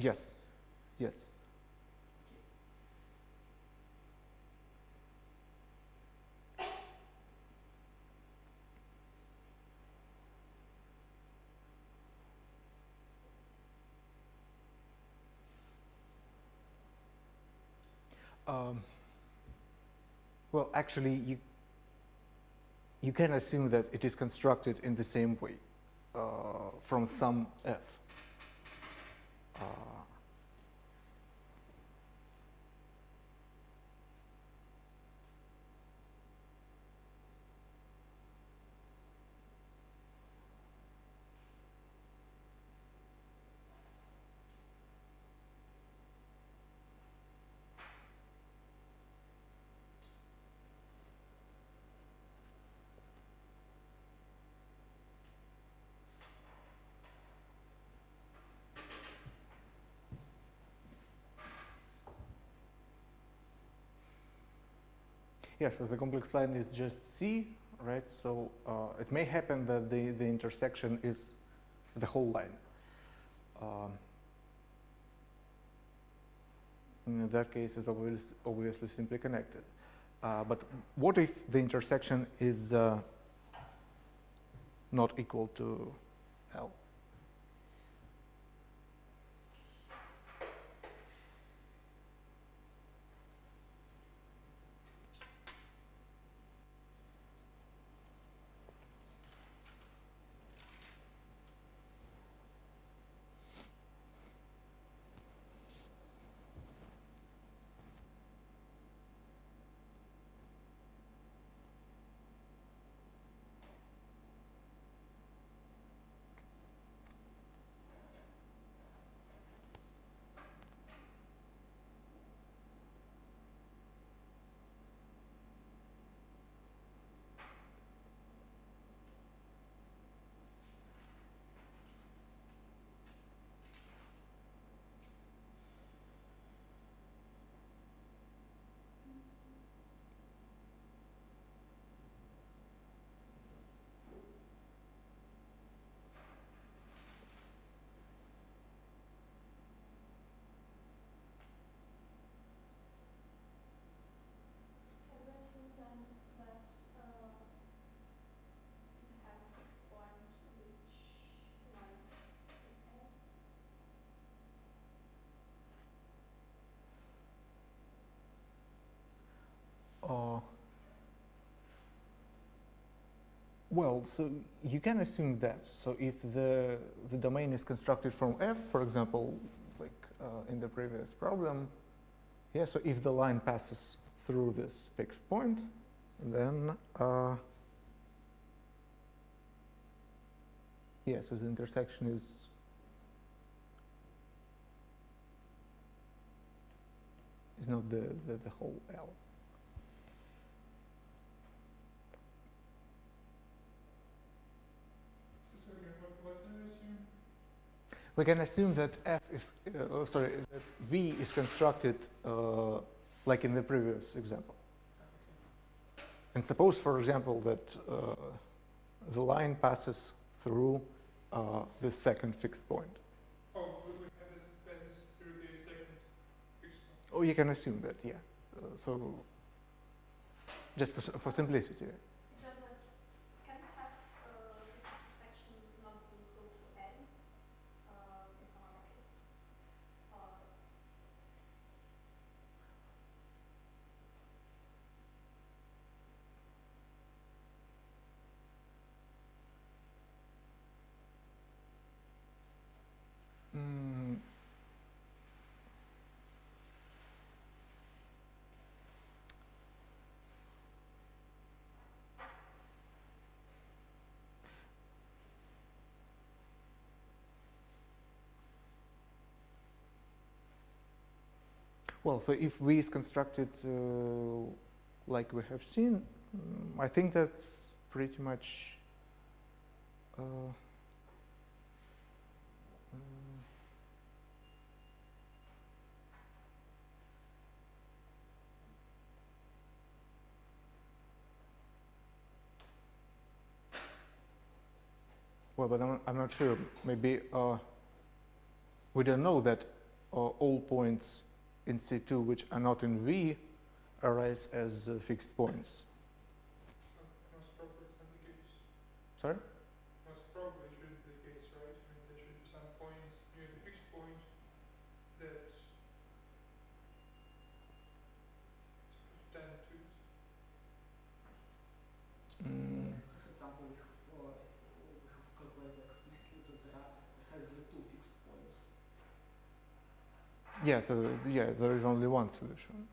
Yes, yes. Well, actually, you can assume that it is constructed in the same way from some f. Yeah, so the complex line is just C, right? So it may happen that the intersection is the whole line. In that case, it's obviously simply connected. But what if the intersection is not equal to L? Can we assume then that we have a fixed point which lies in A? Well, so you can assume that. So if the domain is constructed from F, for example, like in the previous problem, yeah, so if the line passes through this fixed point, then yeah, so the intersection is not the whole L. So again, what can we assume? We can assume that F is, that V is constructed like in the previous example. And suppose, for example, that the line passes through this second fixed point. Oh, we have it passes through the second fixed point. Oh, you can assume that, yeah. So just for simplicity. Just that, can we have this intersection not be equal to N in some other cases? Mm. Well, so if V is constructed like we have seen, I think that's pretty much well, but I'm not sure. Maybe we don't know that all points in C2 which are not in V arise as fixed points. Most probably it's not the case. Sorry? Most probably it should be the case, right? I mean, there should be some points near the fixed point that tend to it. Mm, In this example, we have calculated explicitly that there are precisely two fixed points. yeah, so yeah, there is only one solution.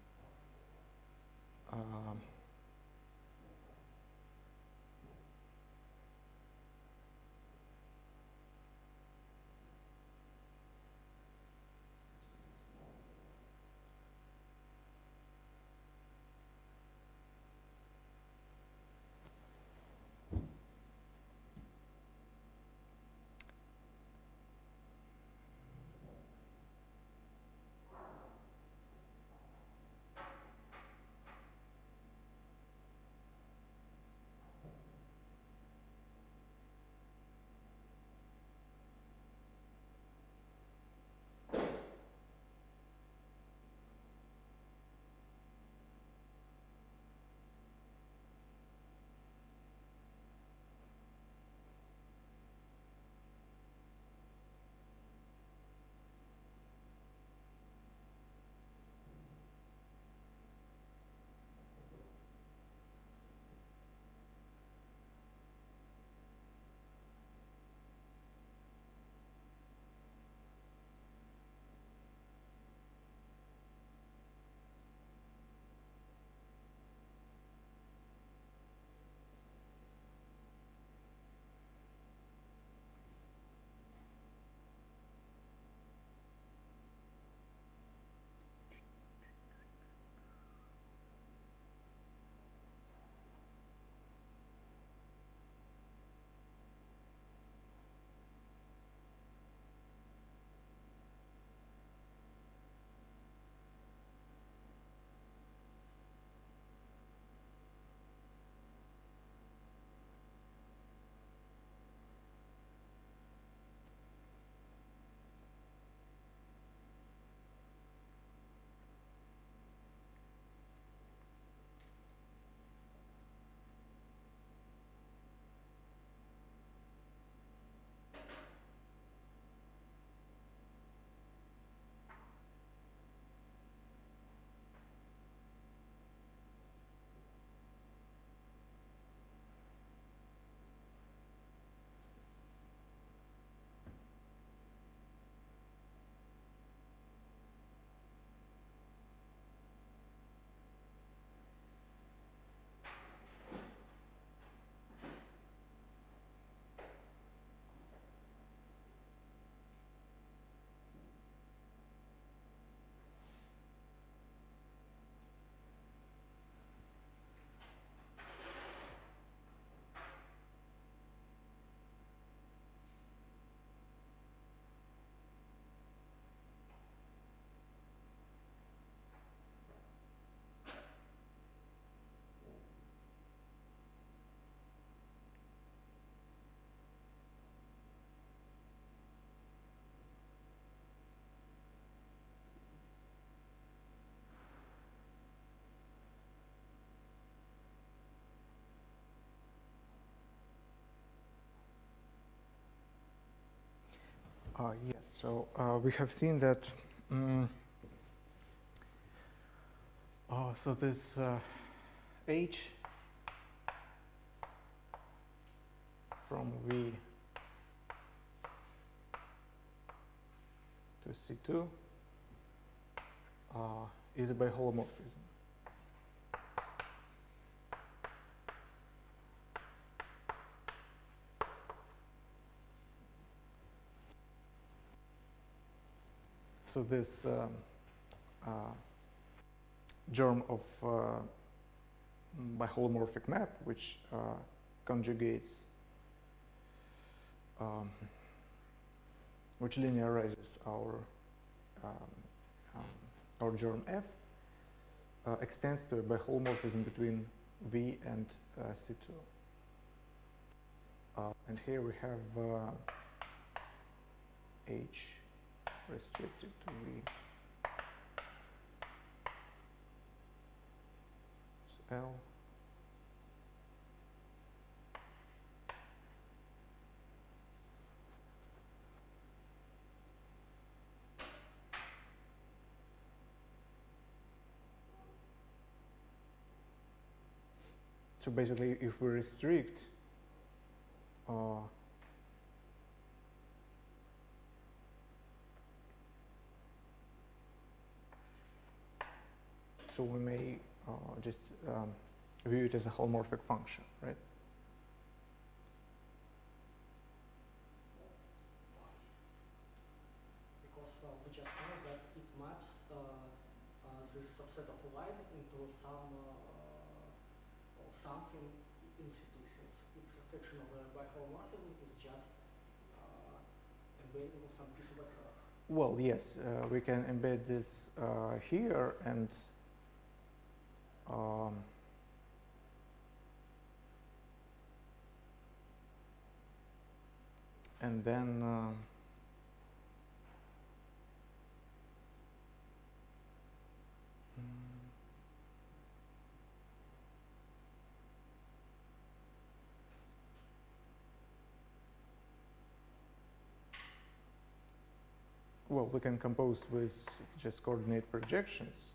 Yes, so we have seen that, so this H from V to C2 is a biholomorphism. So this germ of biholomorphic map, which conjugates, which linearizes our germ F, extends to a biholomorphism between V and C2. And here we have H restricted to V is L. So basically, if we restrict so we may just view it as a holomorphic function, right? Because we just know that it maps this subset of line into something in situ, since its restriction of by holomorphism is just embedding of some piece of a curve. Well, yes, we can embed this here and then well, we can compose with just coordinate projections.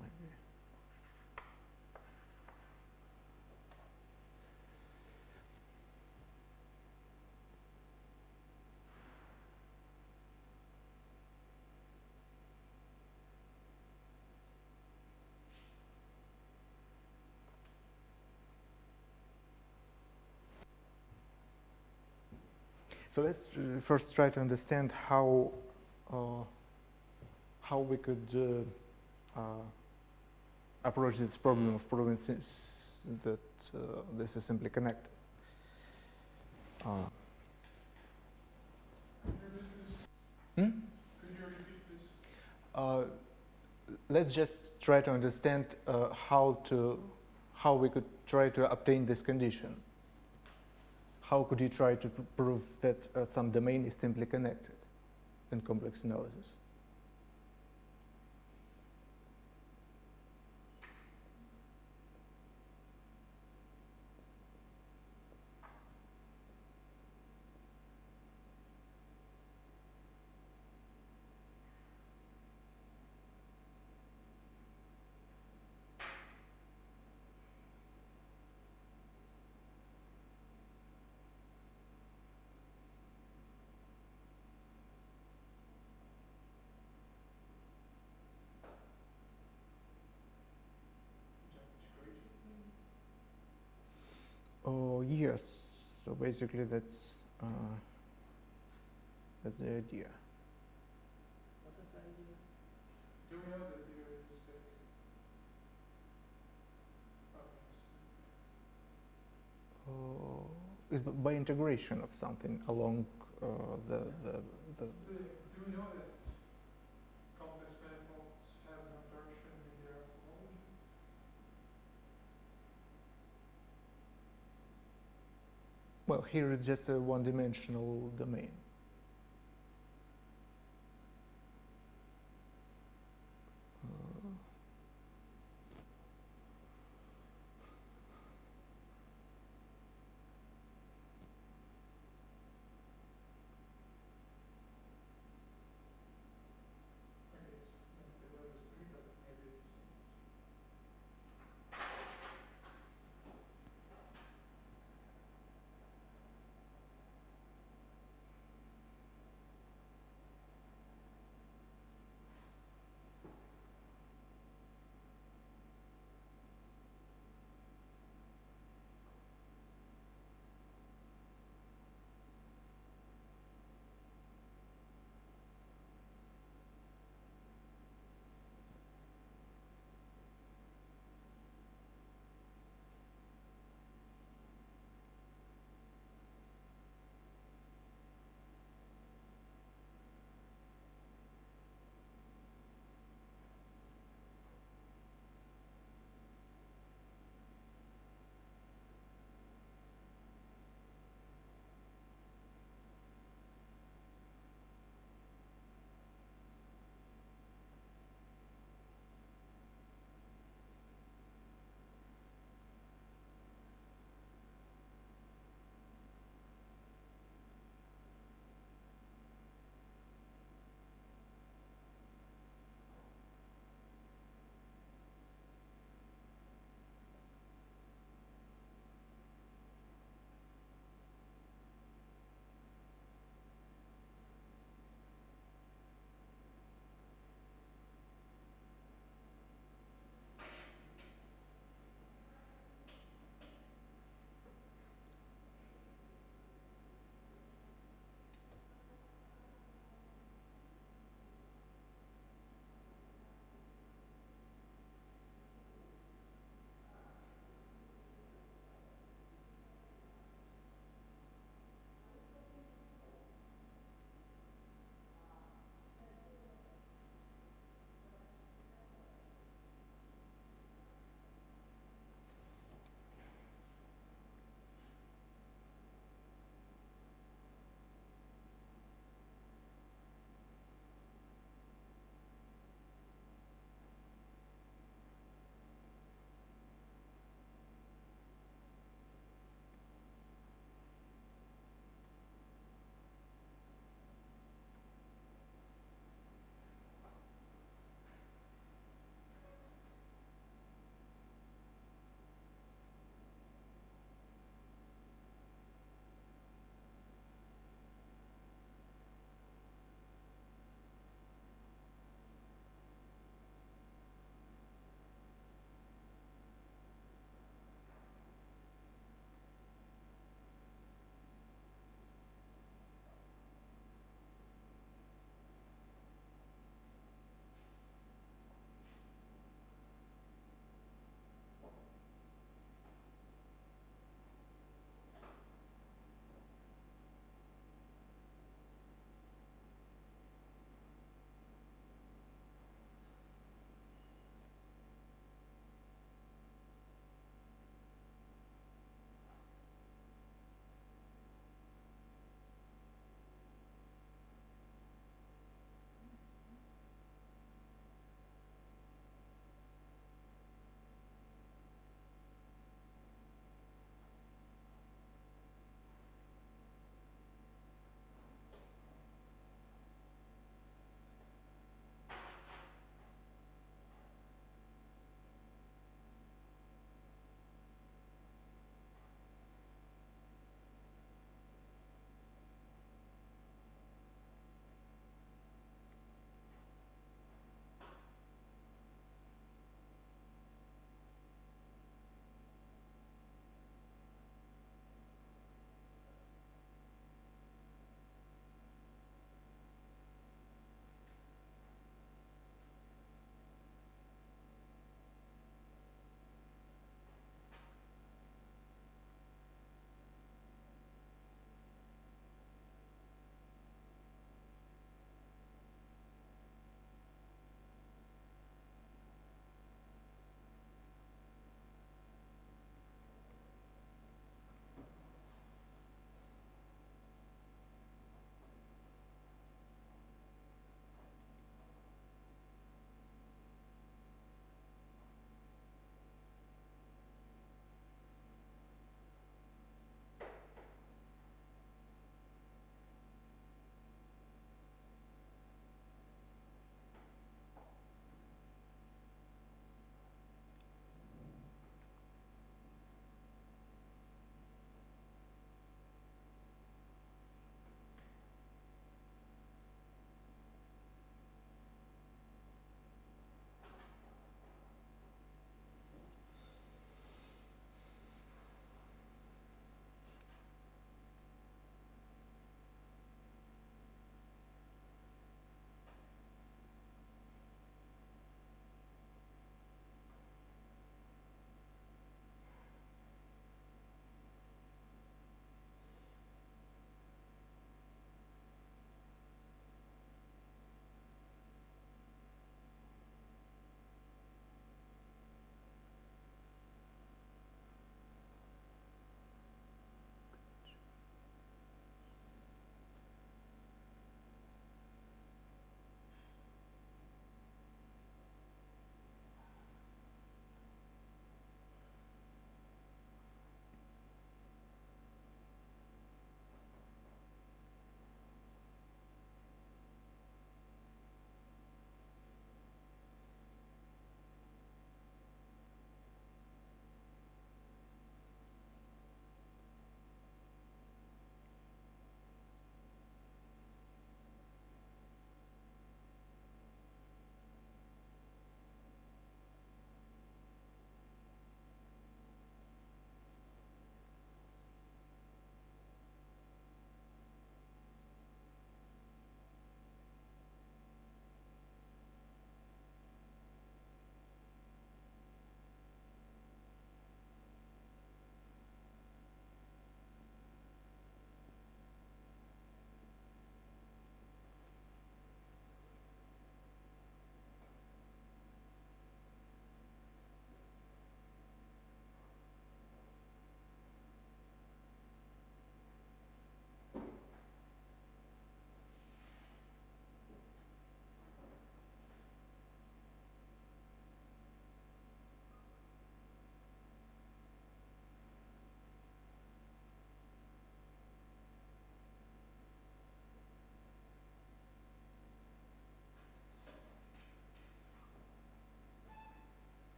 Maybe. So let's first try to understand how we could approach this problem of proving that this is simply connected. Could you repeat this? Let's just try to understand how we could try to obtain this condition. How could you try to prove that some domain is simply connected in complex analysis? Oh yes. So basically, that's the idea. What is the idea? Do we know that there is Is by integration of something along the do we know that complex manifolds have no torsion in their homology? well, here is just a one-dimensional domain.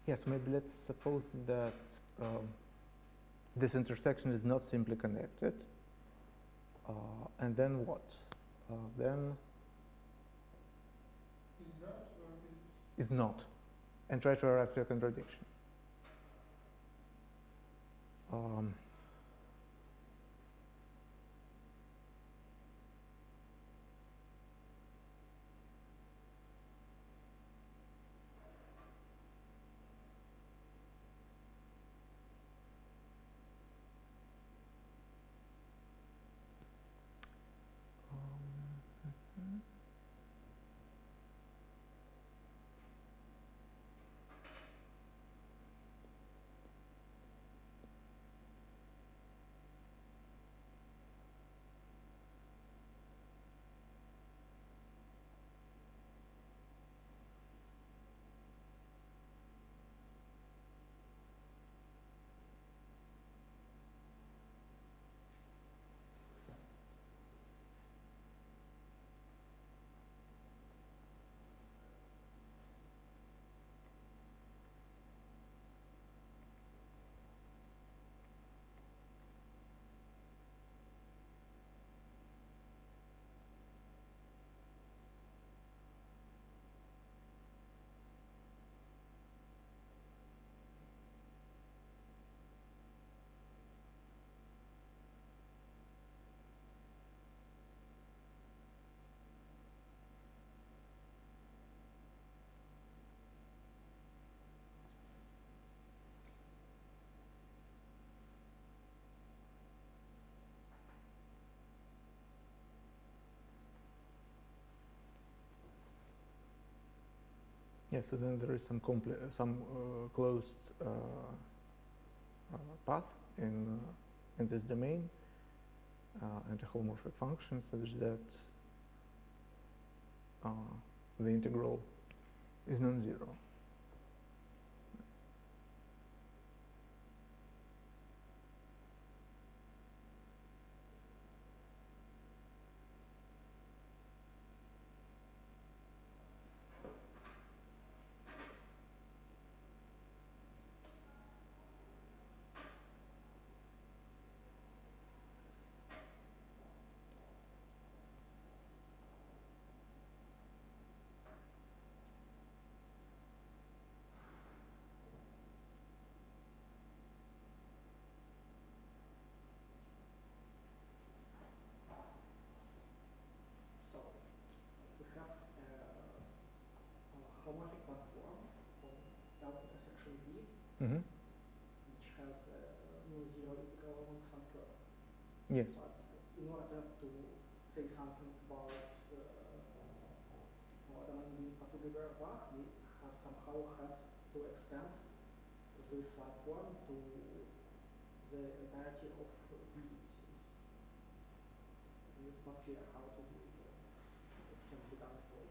Yes, maybe let's suppose that this intersection is not simply connected. And then what? Then Is not or is not. And try to arrive to a contradiction. Yeah, so then there is some closed path in this domain and a holomorphic function such that the integral is non-zero. So we have a homomorphic platform on L intersection V, Mm-hmm. which has non-zero integral along some curve. Yes. But in order to say something about domain being particular Bach, we somehow have to extend this platform to the entirety of V, it seems. And it's not clear how to do it. It can be done at all.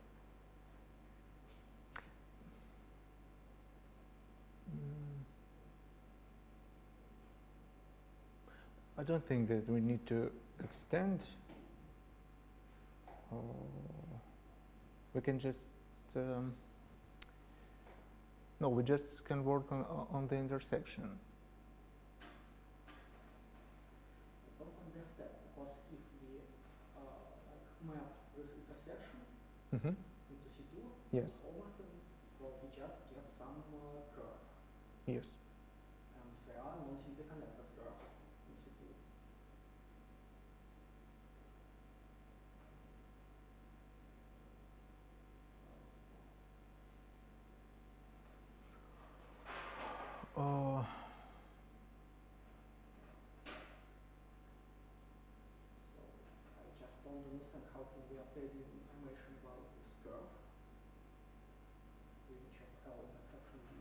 I don't think that we need to extend. We can just no, we just can work on the intersection. I don't understand, because if we map this intersection Mm-hmm. into C2, Yes. homomorphism, well, we just get some curve. Yes. And there are non-simply connected curves in C2. So I just don't understand how can we obtain information about this curve, the image of L intersection V.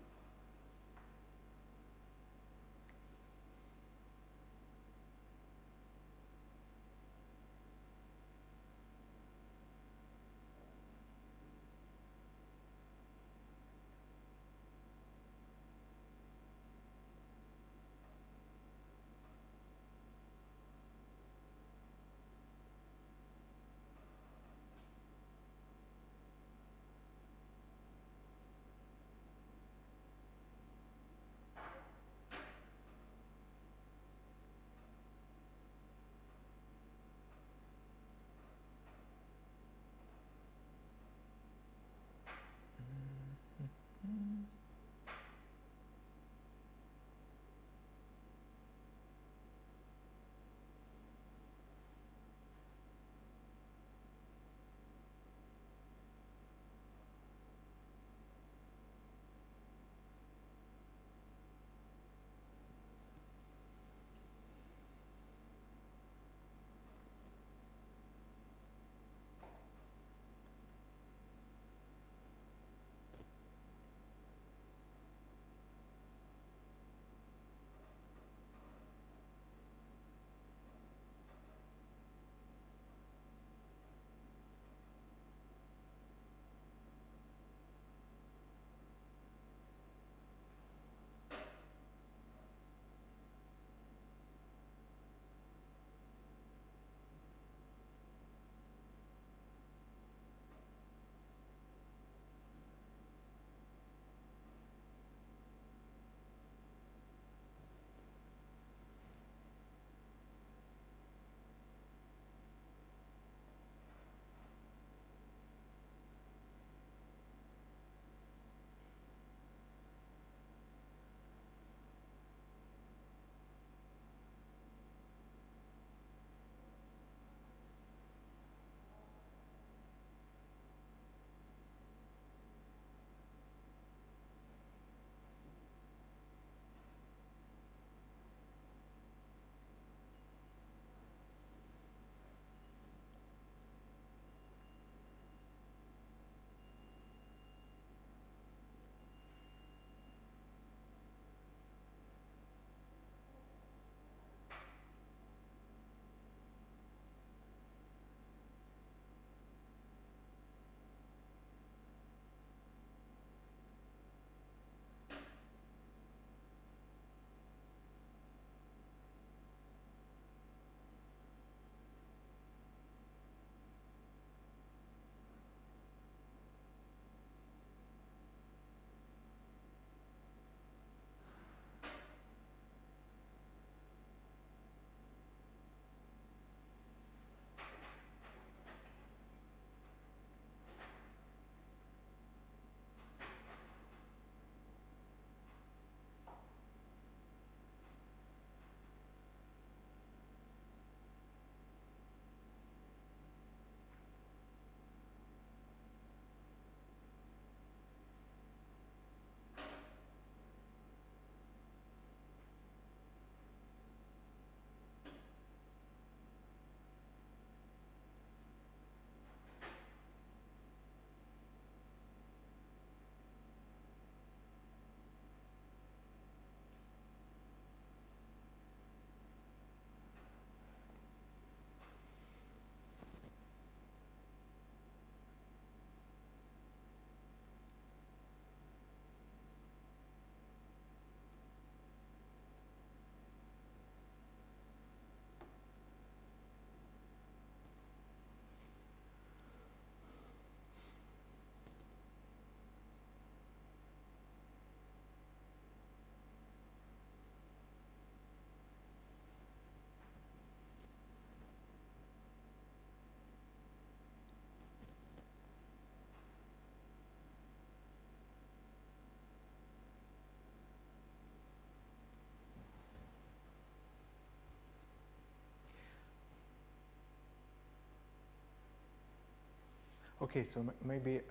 Okay, so maybe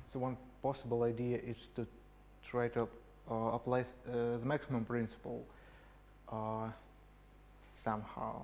so one possible idea is to try to apply the maximum principle somehow.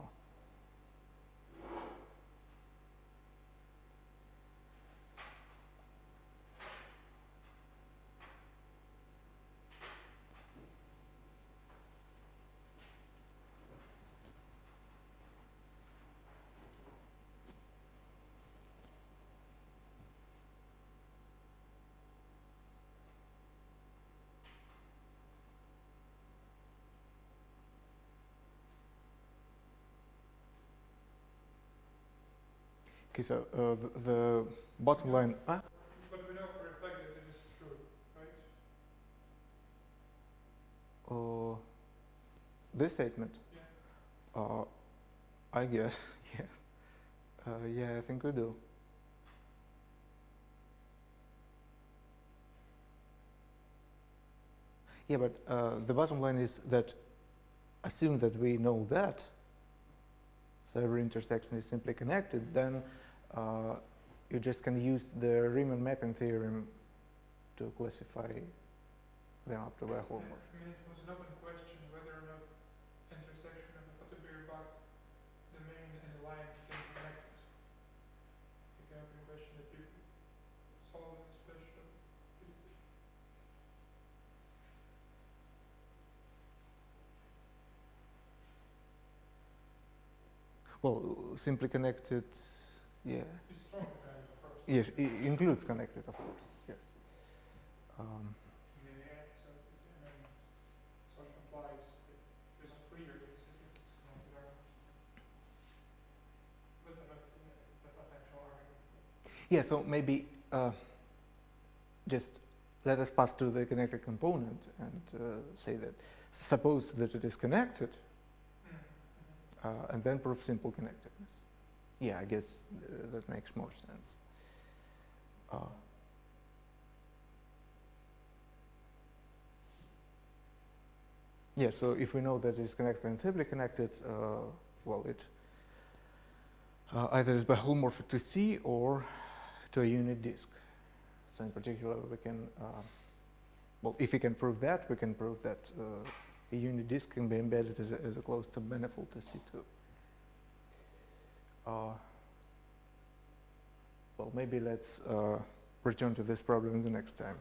Okay, so the bottom line. But we know for a fact that it is true, right? This statement. Yeah. I guess yes. Yeah, I think we do. Yeah, but the bottom line is that assume that we know that, so every intersection is simply connected, then you just can use the Riemann-Mapping theorem to classify them up to a holomorph. I mean, it was an open question whether or not intersection of the Potterberry-Bach domain and the line can be connected. Like an open question that people solve in special. Well, simply connected, yeah. It's strong kind of course. Yes, it includes connected, of course, yes. Yeah, so it implies that there's a freer case if it's connected or not. But that's not actual argument. Yeah, so maybe just let us pass to the connected component and say that suppose that it is connected and then prove simple connectedness. Yeah, I guess that makes more sense. Yeah, so if we know that it is connected and simply connected, well, it either is by holomorphic to C or to a unit disk. So in particular, we can, well, if we can prove that, we can prove that a unit disk can be embedded as a closed submanifold to C2. Well, maybe let's return to this problem the next time.